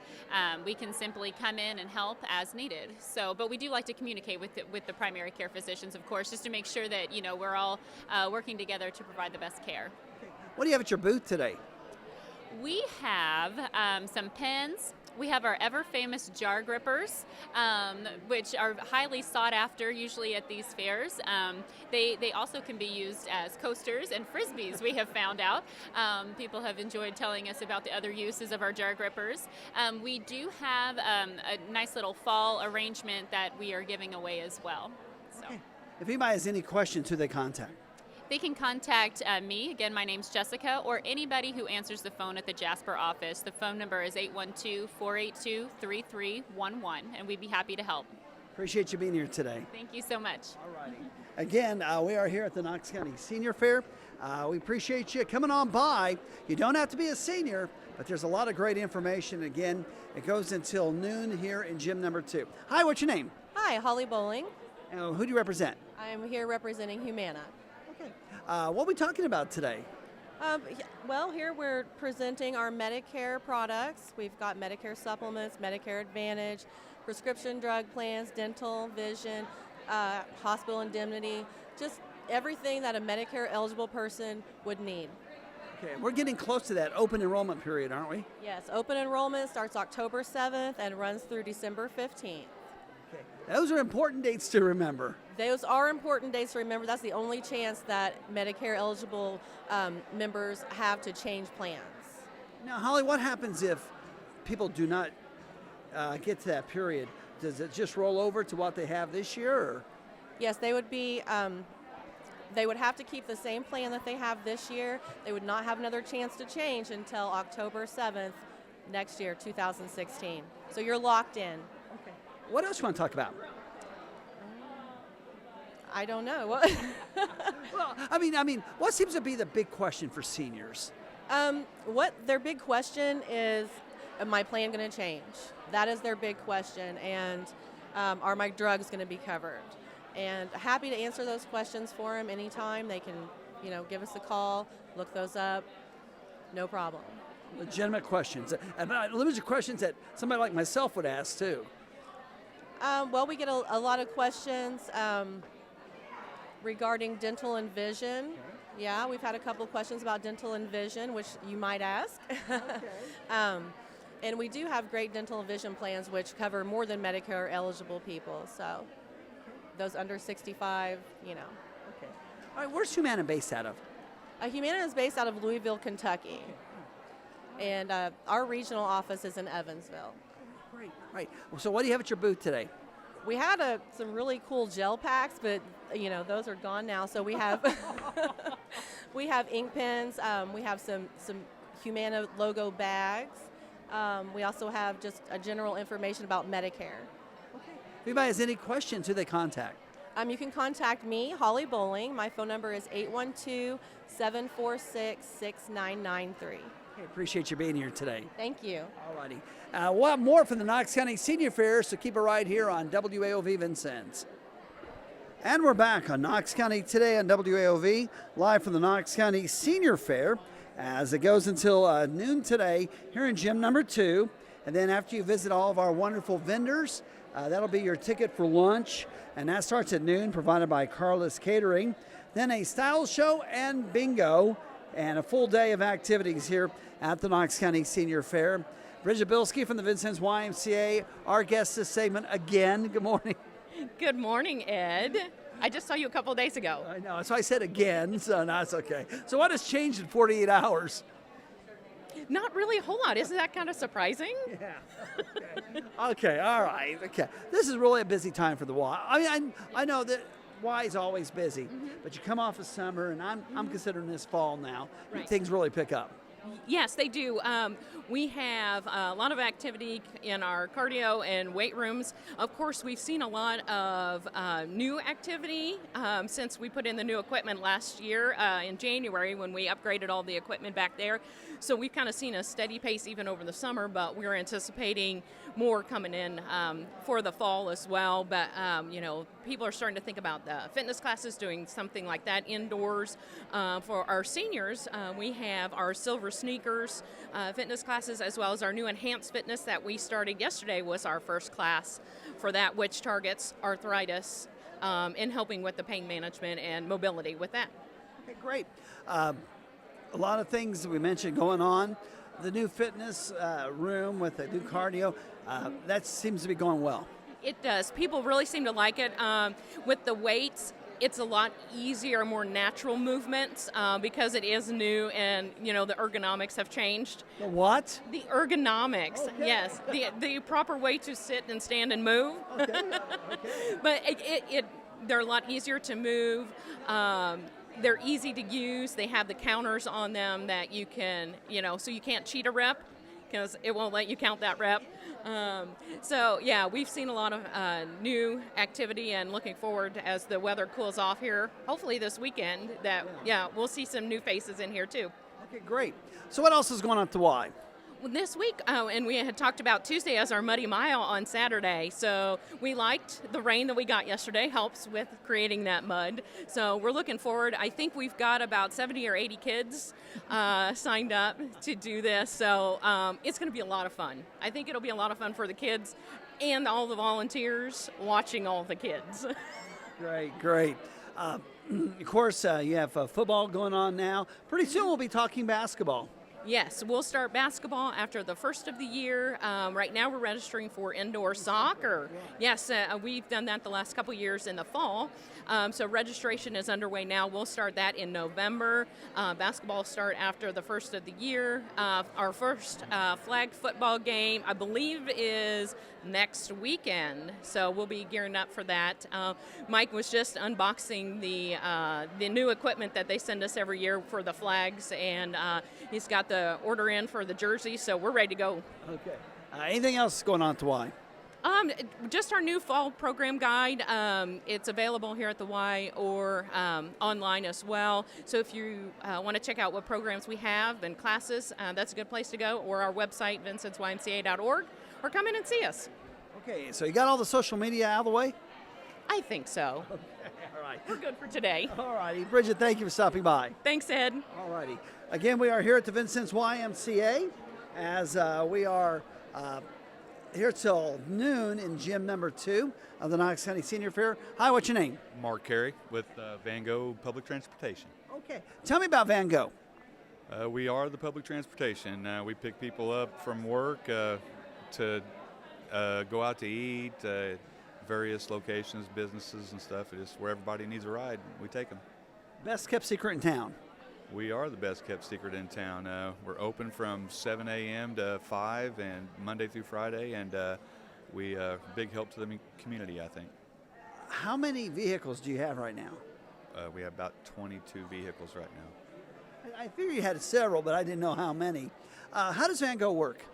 We can simply come in and help as needed. So, but we do like to communicate with the primary care physicians, of course, just to make sure that we're all working together to provide the best care. What do you have at your booth today? We have some pens. We have our ever-famous jar grippers, which are highly sought after usually at these fairs. They also can be used as coasters and frisbees, we have found out. People have enjoyed telling us about the other uses of our jar grippers. We do have a nice little fall arrangement that we are giving away as well. So. Okay. If anybody has any questions, who they contact? They can contact me. Again, my name's Jessica, or anybody who answers the phone at the Jasper office. The phone number is 812-482-3311, and we'd be happy to help. Appreciate you being here today. Thank you so much. All righty. Again, we are here at the Knox County Senior Fair. We appreciate you coming on by. You don't have to be a senior, but there's a lot of great information. Again, it goes until noon here in gym number 2. Hi, what's your name? Hi, Holly Bowling. Who do you represent? I'm here representing Humana. What are we talking about today? Well, here we're presenting our Medicare products. We've got Medicare supplements, Medicare Advantage, prescription drug plans, dental, vision, hospital indemnity, just everything that a Medicare eligible person would need. Okay, we're getting close to that open enrollment period, aren't we? Yes, open enrollment starts October 7th and runs through December 15th. Okay. Those are important dates to remember. Those are important dates to remember. That's the only chance that Medicare eligible members have to change plans. Now, Holly, what happens if people do not get to that period? Does it just roll over to what they have this year? Or? Yes, they would be. They would have to keep the same plan that they have this year. They would not have another chance to change until October 7th next year, 2016. So you're locked in. Okay. What else do you want to talk about? I don't know. Well, I mean, what seems to be the big question for seniors? What their big question is, am my plan going to change? That is their big question, and are my drugs going to be covered? And happy to answer those questions for them anytime. They can, give us a call, look those up, no problem. Legitimate questions, and limited questions that somebody like myself would ask too. Well, we get a lot of questions regarding dental and vision. Yeah, we've had a couple of questions about dental and vision, which you might ask. Okay. And we do have great dental and vision plans which cover more than Medicare eligible people. So those under 65, Okay. All right, where's Humana based out of? Humana is based out of Louisville, Kentucky. And our regional office is in Evansville. Great. Right. So what do you have at your booth today? We had some really cool gel packs, but those are gone now. So we have we have ink pens. We have some Humana logo bags. We also have just a general information about Medicare. Okay. If anybody has any questions, who they contact? You can contact me, Holly Bowling. My phone number is 812-746-6993. Okay, appreciate you being here today. Thank you. All righty. We'll have more from the Knox County Senior Fair, so keep it right here on WAOV Vincennes. And we're back on Knox County Today on WAOV, live from the Knox County Senior Fair, as it goes until noon today here in gym number 2. And then after you visit all of our wonderful vendors, that'll be your ticket for lunch, and that starts at noon, provided by Carlos Catering. Then a style show and bingo, and a full day of activities here at the Knox County Senior Fair. Bridget Bilski from the Vincennes YMCA, our guest this segment again. Good morning. Good morning, Ed. I just saw you a couple of days ago. I know, so I said again, so that's okay. So what has changed in 48 hours? Not really a whole lot. Isn't that kind of surprising? Yeah. Okay, all right. Okay. This is really a busy time for the Y. I mean, I know that Y is always busy, but you come off of summer, and I'm considering this fall now. Right. Things really pick up. Yes, they do. We have a lot of activity in our cardio and weight rooms. Of course, we've seen a lot of new activity since we put in the new equipment last year in January when we upgraded all the equipment back there. So we've kind of seen a steady pace even over the summer, but we're anticipating more coming in for the fall as well. But, people are starting to think about the fitness classes, doing something like that indoors. For our seniors, we have our Silver Sneakers fitness classes, as well as our new Enhanced Fitness that we started yesterday was our first class for that, which targets arthritis and helping with the pain management and mobility with that. Okay, great. A lot of things that we mentioned going on. The new fitness room with the new cardio, that seems to be going well. It does. People really seem to like it. With the weights, it's a lot easier, more natural movements because it is new and, the ergonomics have changed. The what? The ergonomics, okay. Yes. The proper way to sit and stand and move. Okay. Okay. But they're a lot easier to move. They're easy to use. They have the counters on them that you can, so you can't cheat a rep because it won't let you count that rep. We've seen a lot of new activity and looking forward to, as the weather cools off here, hopefully this weekend, we'll see some new faces in here too. Okay, great. So what else is going on at the Y? Well, this week, and we had talked about Tuesday as our Muddy Mile on Saturday, so we liked the rain that we got yesterday, helps with creating that mud. So we're looking forward. I think we've got about 70 or 80 kids signed up to do this, so it's going to be a lot of fun. I think it'll be a lot of fun for the kids and all the volunteers watching all the kids. Great. Of course, you have football going on now. Pretty soon we'll be talking basketball. Yes, we'll start basketball after the first of the year. Right now we're registering for indoor soccer. Yes, we've done that the last couple years in the fall. So registration is underway now. We'll start that in November. Basketball will start after the first of the year. Our first flag football game, I believe, is next weekend. So we'll be gearing up for that. Mike was just unboxing the new equipment that they send us every year for the flags, and he's got the order in for the jersey, so we're ready to go. Okay. Anything else going on at the Y? Just our new fall program guide. It's available here at the Y or online as well. So if you want to check out what programs we have and classes, that's a good place to go, or our website, vincensymca.org, or come in and see us. Okay, so you got all the social media out of the way? I think so. Okay, all right. We're good for today. All righty. Bridget, thank you for stopping by. Thanks, Ed. All righty. Again, we are here at the Vincennes YMCA as we are here till noon in gym number 2 of the Knox County Senior Fair. Hi, what's your name? Mark Carey with Van Gogh Public Transportation. Okay. Tell me about Van Gogh. We are the public transportation. We pick people up from work to go out to eat, various locations, businesses and stuff. It's just where everybody needs a ride, we take them. Best kept secret in town. We are the best kept secret in town. We're open from 7 a.m. to 5 and Monday through Friday, and we big help to the community, I think. How many vehicles do you have right now? We have about 22 vehicles right now. I figured you had several, but I didn't know how many. How does Van Gogh work?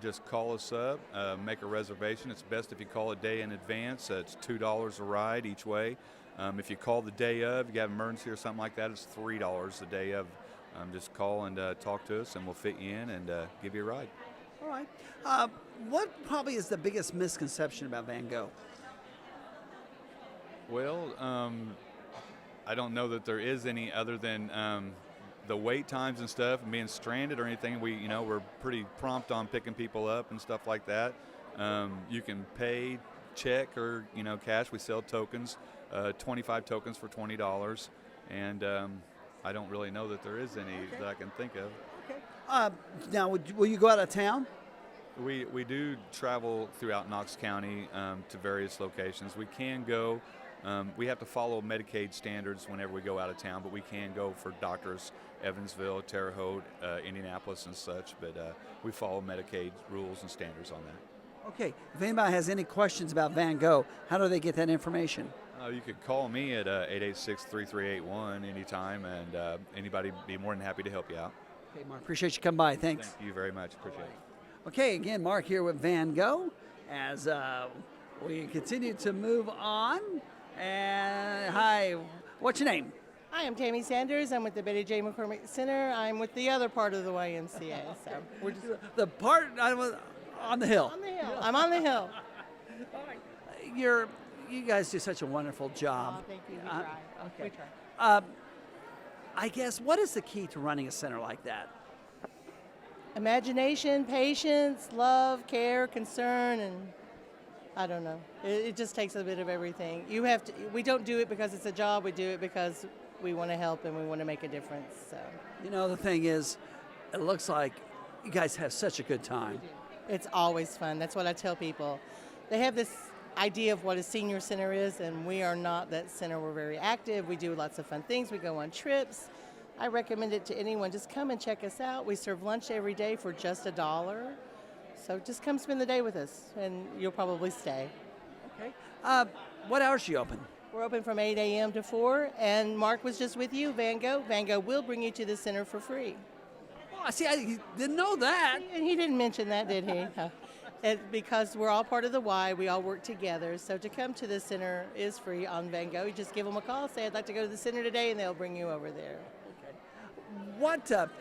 just call us up, make a reservation. It's best if you call a day in advance. It's $2 a ride each way. If you call the day of, you got an emergency or something like that, it's $3 the day of. Just call and talk to us, and we'll fit you in and give you a ride. All right. What probably is the biggest misconception about Van Gogh? Well, I don't know that there is any other than the wait times and stuff and being stranded or anything. We're pretty prompt on picking people up and stuff like that. You can pay check or cash. We sell tokens, 25 tokens for $20, and I don't really know that there is any that I can think of. Okay. Now, will you go out of town? We do travel throughout Knox County to various locations. We can go. We have to follow Medicaid standards whenever we go out of town, but we can go for doctors, Evansville, Terre Haute, Indianapolis, and such. But we follow Medicaid rules and standards on that. Okay. If anybody has any questions about Van Gogh, how do they get that information? You could call me at 886-3381 anytime, and anybody would be more than happy to help you out. Okay, Mark. Appreciate you coming by. Thanks. Thank you very much. Appreciate it. Okay, again, Mark here with Van Gogh as we continue to move on. And hi, what's your name? Hi, I'm Tammy Sanders. I'm with the Betty J. McCormick Center. I'm with the other part of the YMCA. So we're just the part on the hill. On the hill. I'm on the hill. You guys do such a wonderful job. Oh, thank you. We try. Okay. We try. I guess, what is the key to running a center like that? Imagination, patience, love, care, concern, and I don't know. It just takes a bit of everything. We don't do it because it's a job. We do it because we want to help and we want to make a difference. So. The thing is, it looks like you guys have such a good time. It's always fun. That's what I tell people. They have this idea of what a senior center is, and we are not that center. We're very active. We do lots of fun things. We go on trips. I recommend it to anyone. Just come and check us out. We serve lunch every day for just $1. So just come spend the day with us, and you'll probably stay. Okay. What hours are you open? We're open from 8 a.m. to 4, and Mark was just with you, Van Gogh. Van Gogh will bring you to the center for free. Oh, see, I didn't know that. He didn't mention that, did he? Because we're all part of the Y, we all work together. So to come to the center is free on Van Gogh. You just give them a call, say, I'd like to go to the center today, and they'll bring you over there.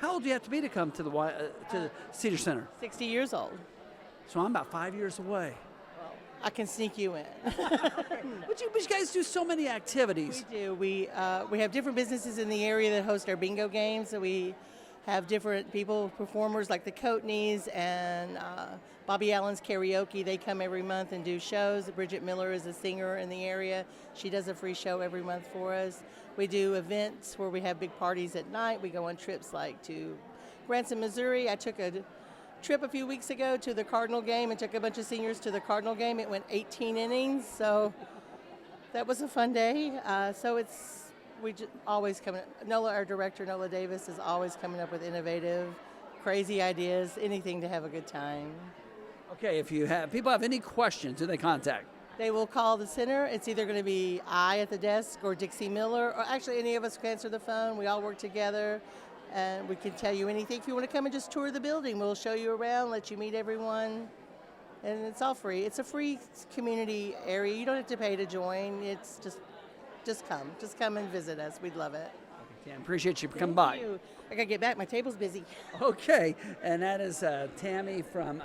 How old do you have to be to come to the Cedar Center? 60 years old. So I'm about 5 years away. I can sneak you in. But you guys do so many activities. We do. We have different businesses in the area that host our bingo games. So we have different performers like the Coatneys and Bobby Allen's Karaoke. They come every month and do shows. Bridget Miller is a singer in the area. She does a free show every month for us. We do events where we have big parties at night. We go on trips like to Branson, Missouri. I took a trip a few weeks ago to the Cardinal game and took a bunch of seniors to the Cardinal game. It went 18 innings, so that was a fun day. Always coming. Our director, Nola Davis, is always coming up with innovative, crazy ideas, anything to have a good time. Okay, if people have any questions, who they contact? They will call the center. It's either going to be I at the desk or Dixie Miller, or actually any of us can answer the phone. We all work together, and we can tell you anything. If you want to come and just tour the building, we'll show you around, let you meet everyone, and it's all free. It's a free community area. You don't have to pay to join. It's just come and visit us. We'd love it. Okay, appreciate you coming by. You. I gotta get back. My table's busy. Okay, and that is Tammy from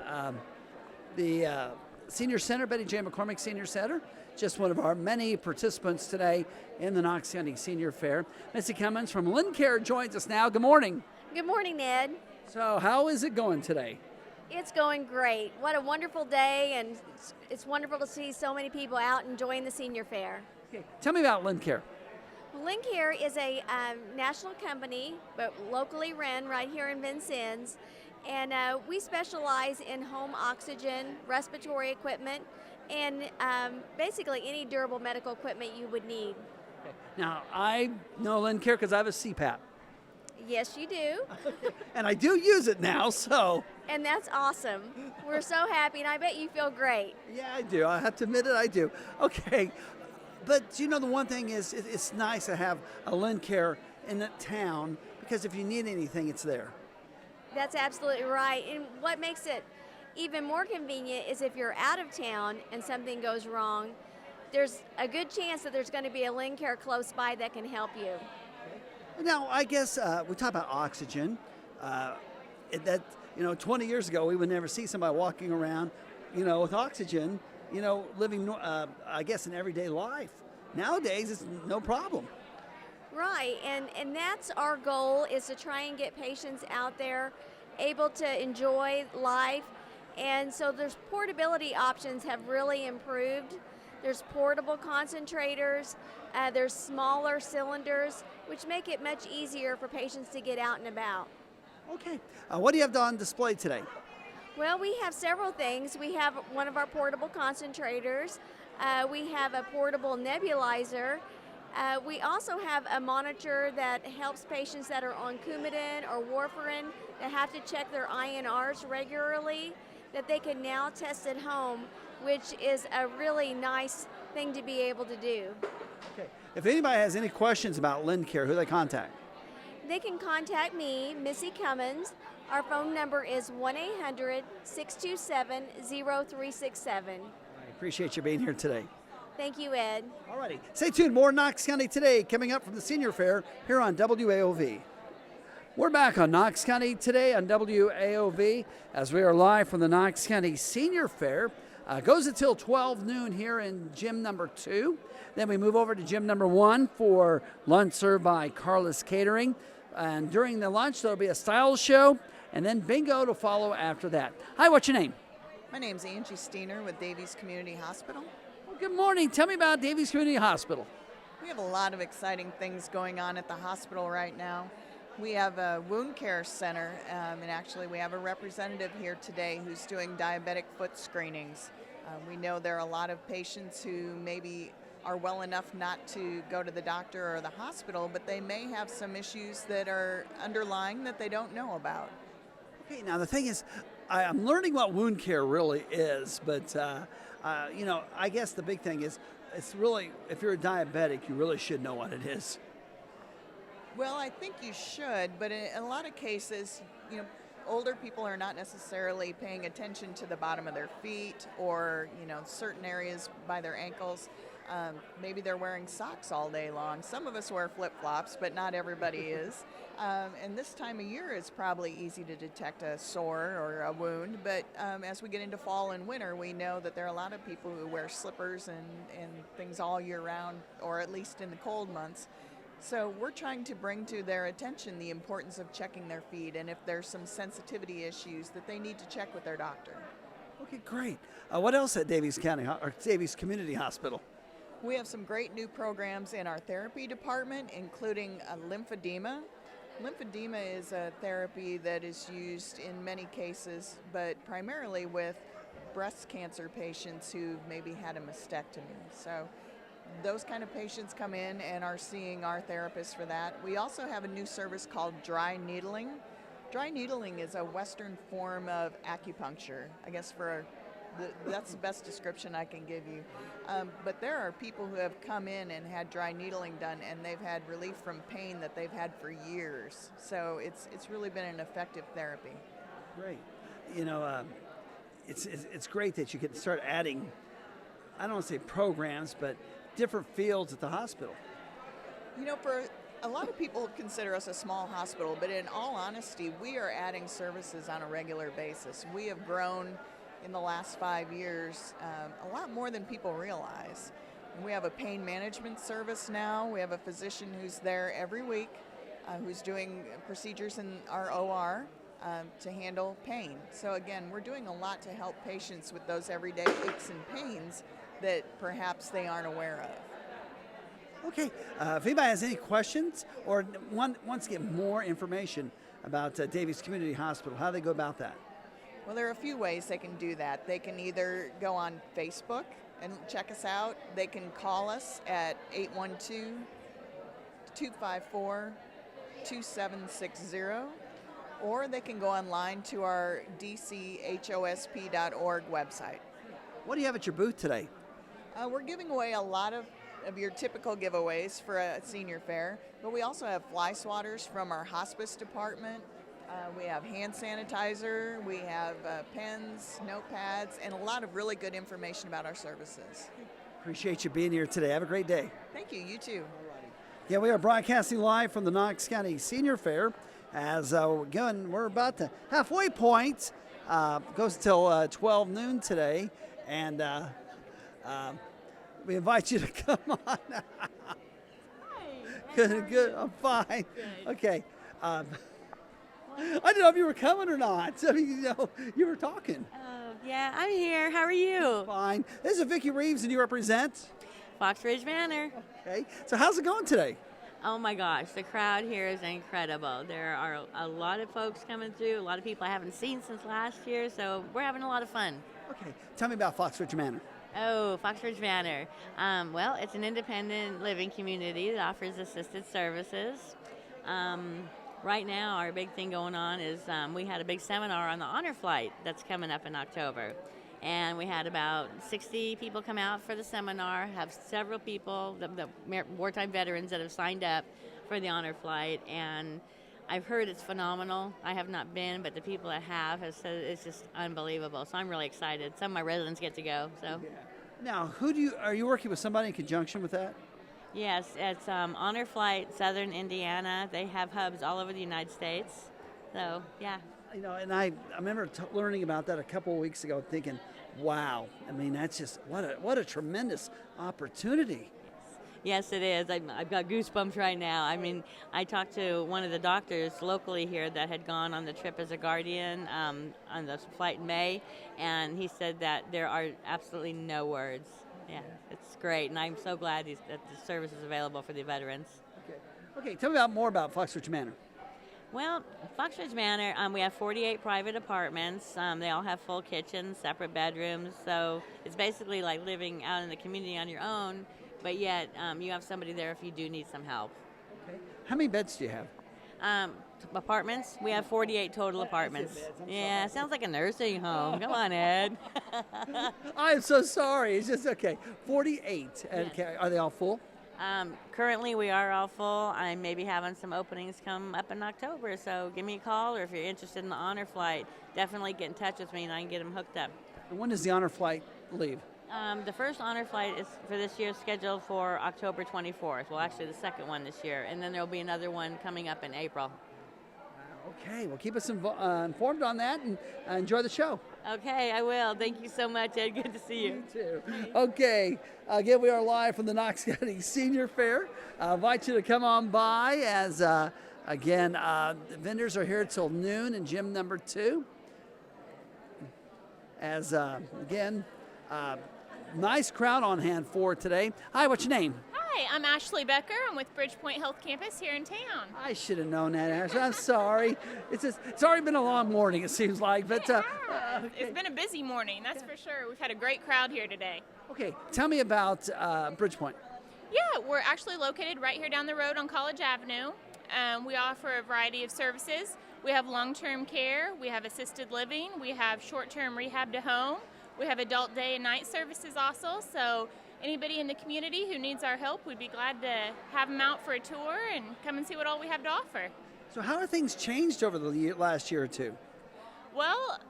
the Senior Center, Betty J. McCormick Senior Center. Just one of our many participants today in the Knox County Senior Fair. Missy Cummins from Lincare joins us now. Good morning. Good morning, Ned. So how is it going today? It's going great. What a wonderful day, and it's wonderful to see so many people out enjoying the Senior Fair. Okay. Tell me about Lincare. Lincare is a national company, but locally run right here in Vincennes. And we specialize in home oxygen, respiratory equipment, and basically any durable medical equipment you would need. Okay. Now, I know Lincare because I have a CPAP. Yes, you do. And I do use it now, so. And that's awesome. We're so happy, and I bet you feel great. Yeah, I do. I have to admit it, I do. Okay. But, the one thing is, it's nice to have a Lincare in the town because if you need anything, it's there. That's absolutely right. And what makes it Even more convenient is if you're out of town and something goes wrong, there's a good chance that there's going to be a Lincare close by that can help you. Now, I guess we talk about oxygen. 20 years ago, we would never see somebody walking around, with oxygen, living, I guess, an everyday life. Nowadays, it's no problem. Right, and that's our goal, is to try and get patients out there able to enjoy life. And so there's portability options have really improved. There's portable concentrators, there's smaller cylinders, which make it much easier for patients to get out and about. Okay. What do you have on display today? Well, we have several things. We have one of our portable concentrators. We have a portable nebulizer. We also have a monitor that helps patients that are on Coumadin or warfarin that have to check their INRs regularly, that they can now test at home, which is a really nice thing to be able to do. Okay. If anybody has any questions about Lincare, who do they contact? They can contact me, Missy Cummins. Our phone number is 1-800-627-0367. I appreciate you being here today. Thank you, Ed. All righty. Stay tuned. More Knox County Today coming up from the Senior Fair here on WAOV. We're back on Knox County Today on WAOV as we are live from the Knox County Senior Fair. Goes until 12 noon here in gym number 2. Then we move over to gym number 1 for lunch served by Carlos Catering. And during the lunch, there'll be a style show, and then bingo to follow after that. Hi, what's your name? My name's Angie Steiner with Davies Community Hospital. Well, good morning. Tell me about Davies Community Hospital. We have a lot of exciting things going on at the hospital right now. We have a wound care center, and actually we have a representative here today who's doing diabetic foot screenings. We know there are a lot of patients who maybe are well enough not to go to the doctor or the hospital, but they may have some issues that are underlying that they don't know about. Okay, now the thing is, I'm learning what wound care really is, but I guess the big thing is, it's really, if you're a diabetic, you really should know what it is. Well, I think you should, but in a lot of cases, older people are not necessarily paying attention to the bottom of their feet or, certain areas by their ankles. Maybe they're wearing socks all day long. Some of us wear flip-flops, but not everybody is. And this time of year is probably easy to detect a sore or a wound, but as we get into fall and winter, we know that there are a lot of people who wear slippers and things all year round, or at least in the cold months. So we're trying to bring to their attention the importance of checking their feet, and if there's some sensitivity issues that they need to check with their doctor. Okay, great. What else at Davies County or Davies Community Hospital? We have some great new programs in our therapy department, including lymphedema. Lymphedema is a therapy that is used in many cases, but primarily with breast cancer patients who've maybe had a mastectomy. So those kind of patients come in and are seeing our therapists for that. We also have a new service called dry needling. Dry needling is a Western form of acupuncture, I guess that's the best description I can give you. But there are people who have come in and had dry needling done, and they've had relief from pain that they've had for years. So it's really been an effective therapy. Great. It's great that you can start adding, I don't want to say programs, but different fields at the hospital. For a lot of people consider us a small hospital, but in all honesty, we are adding services on a regular basis. We have grown in the last 5 years a lot more than people realize. And we have a pain management service now. We have a physician who's there every week who's doing procedures in our OR to handle pain. So again, we're doing a lot to help patients with those everyday aches and pains that perhaps they aren't aware of. Okay, if anybody has any questions or wants to get more information about Davies Community Hospital, how do they go about that? Well, there are a few ways they can do that. They can either go on Facebook and check us out. They can call us at 812-254-2760, or they can go online to our dchosp.org website. What do you have at your booth today? We're giving away a lot of your typical giveaways for a senior fair, but we also have fly swatters from our hospice department. We have hand sanitizer, we have pens, notepads, and a lot of really good information about our services. Appreciate you being here today. Have a great day. Thank you. You too. Yeah, we are broadcasting live from the Knox County Senior Fair. As we're about the halfway point. Goes till 12 noon today, and we invite you to come on. Good. I'm fine. Okay. I didn't know if you were coming or not. I mean, you were talking. Yeah, I'm here. How are you? Fine. This is Vicki Reeves, and you represent Fox Ridge Manor. Okay. So how's it going today? Oh my gosh, the crowd here is incredible. There are a lot of folks coming through, a lot of people I haven't seen since last year, so we're having a lot of fun. Okay. Tell me about Fox Ridge Manor. Oh, Fox Ridge Manor. Well, it's an independent living community that offers assisted services. Right now, our big thing going on is we had a big seminar on the honor flight that's coming up in October. And we had about 60 people come out for the seminar, have several people, the wartime veterans that have signed up for the honor flight. And I've heard it's phenomenal. I have not been, but the people that have said it's just unbelievable. So I'm really excited. Some of my residents get to go. So. Yeah. Now, are you working with somebody in conjunction with that? Yes, it's Honor Flight, Southern Indiana. They have hubs all over the United States. So, yeah. And I remember learning about that a couple of weeks ago, thinking, wow, I mean, that's just, what a tremendous opportunity. Yes, it is. I've got goosebumps right now. I mean, I talked to one of the doctors locally here that had gone on the trip as a guardian on the flight in May, and he said that there are absolutely no words. Yeah, it's great, and I'm so glad that the service is available for the veterans. Okay, tell me more about Fox Ridge Manor. Well, Fox Ridge Manor, we have 48 private apartments. They all have full kitchens, separate bedrooms, so it's basically like living out in the community on your own, but yet you have somebody there if you do need some help. Okay. How many beds do you have? Apartments? We have 48 total apartments. Yeah, sounds like a nursing home. Come on, Ed. I'm so sorry. It's just okay. 48. Okay. Are they all full? Currently, we are all full. I may be having some openings come up in October, so give me a call, or if you're interested in the honor flight, definitely get in touch with me and I can get them hooked up. And when does the honor flight leave? The first honor flight is for this year scheduled for October 24th. Well, actually, the second one this year, and then there will be another one coming up in April. Okay, well, keep us informed on that, and enjoy the show. Okay, I will. Thank you so much, Ed. Good to see you. You too. Okay, again, we are live from the Knox County Senior Fair. I invite you to come on by as, again, the vendors are here till noon in gym number 2. As, again, nice crowd on hand for today. Hi, what's your name? Hi, I'm Ashley Becker. I'm with Bridgepoint Health Campus here in town. I should have known that, Ashley. I'm sorry. It's already been a long morning, it seems like. But okay. It's been a busy morning, that's for sure. We've had a great crowd here today. Okay, tell me about Bridgepoint. Yeah, we're actually located right here down the road on College Avenue. We offer a variety of services. We have long-term care, we have assisted living, we have short-term rehab to home, we have adult day and night services also. So anybody in the community who needs our help, we'd be glad to have them out for a tour and come and see what all we have to offer. So how have things changed over the last year or two? Well,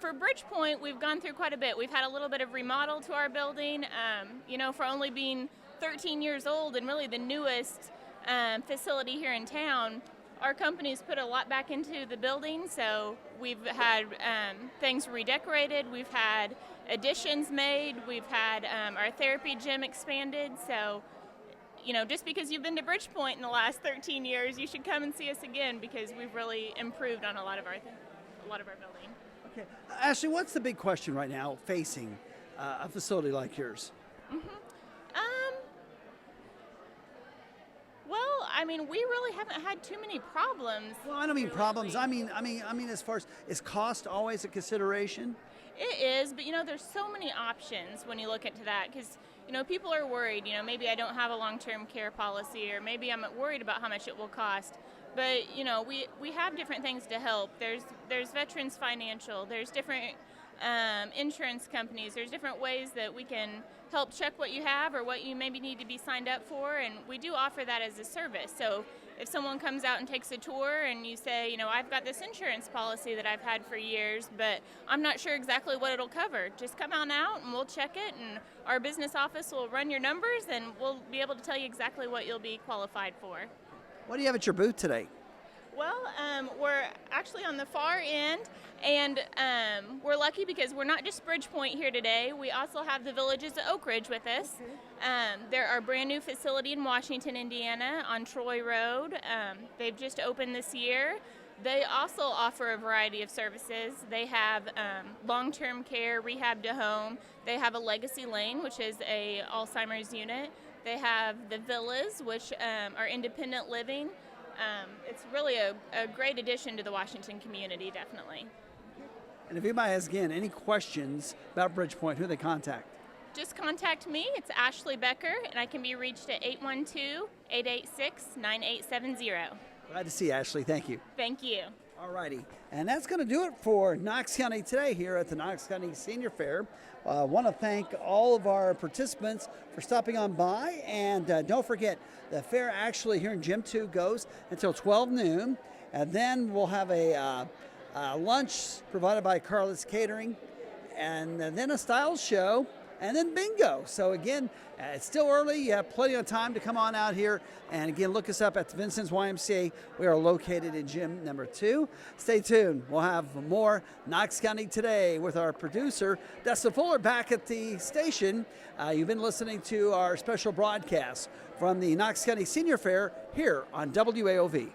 for Bridgepoint, we've gone through quite a bit. We've had a little bit of remodel to our building. For only being 13 years old and really the newest facility here in town, our company's put a lot back into the building. So we've had things redecorated, we've had additions made, we've had our therapy gym expanded. So, just because you've been to Bridgepoint in the last 13 years, you should come and see us again because we've really improved on a lot of our building. Okay, Ashley, what's the big question right now facing a facility like yours? We really haven't had too many problems. Well, I don't mean problems. I mean, as far as, is cost always a consideration? It is, but there's so many options when you look into that because, people are worried, maybe I don't have a long-term care policy or maybe I'm worried about how much it will cost. But, we have different things to help. There's Veterans Financial, there's different insurance companies, there's different ways that we can help check what you have or what you maybe need to be signed up for, and we do offer that as a service. So if someone comes out and takes a tour and you say, I've got this insurance policy that I've had for years, but I'm not sure exactly what it'll cover, just come on out and we'll check it, and our business office will run your numbers and we'll be able to tell you exactly what you'll be qualified for. What do you have at your booth today? Well, we're actually on the far end, and we're lucky because we're not just Bridgepoint here today. We also have the Villages of Oak Ridge with us. They're our brand new facility in Washington, Indiana on Troy Road. They've just opened this year. They also offer a variety of services. They have long-term care, rehab to home. They have a Legacy Lane, which is a Alzheimer's unit. They have the Villas, which are independent living. It's really a great addition to the Washington community, definitely. And if anybody has, again, any questions about Bridgepoint, who they contact? Just contact me. It's Ashley Becker, and I can be reached at 812-886-9870. Glad to see you, Ashley. Thank you. Thank you. All righty. And that's going to do it for Knox County Today here at the Knox County Senior Fair. I want to thank all of our participants for stopping on by. And don't forget, the fair actually here in Gym 2 goes until 12 noon. And then we'll have a lunch provided by Carlos Catering. And then a style show. And then bingo. So again, it's still early. You have plenty of time to come on out here. And again, look us up at the Vincennes YMCA. We are located in gym number 2. Stay tuned. We'll have more Knox County Today with our producer, Dustin Fuller, back at the station. You've been listening to our special broadcast from the Knox County Senior Fair here on WAOV.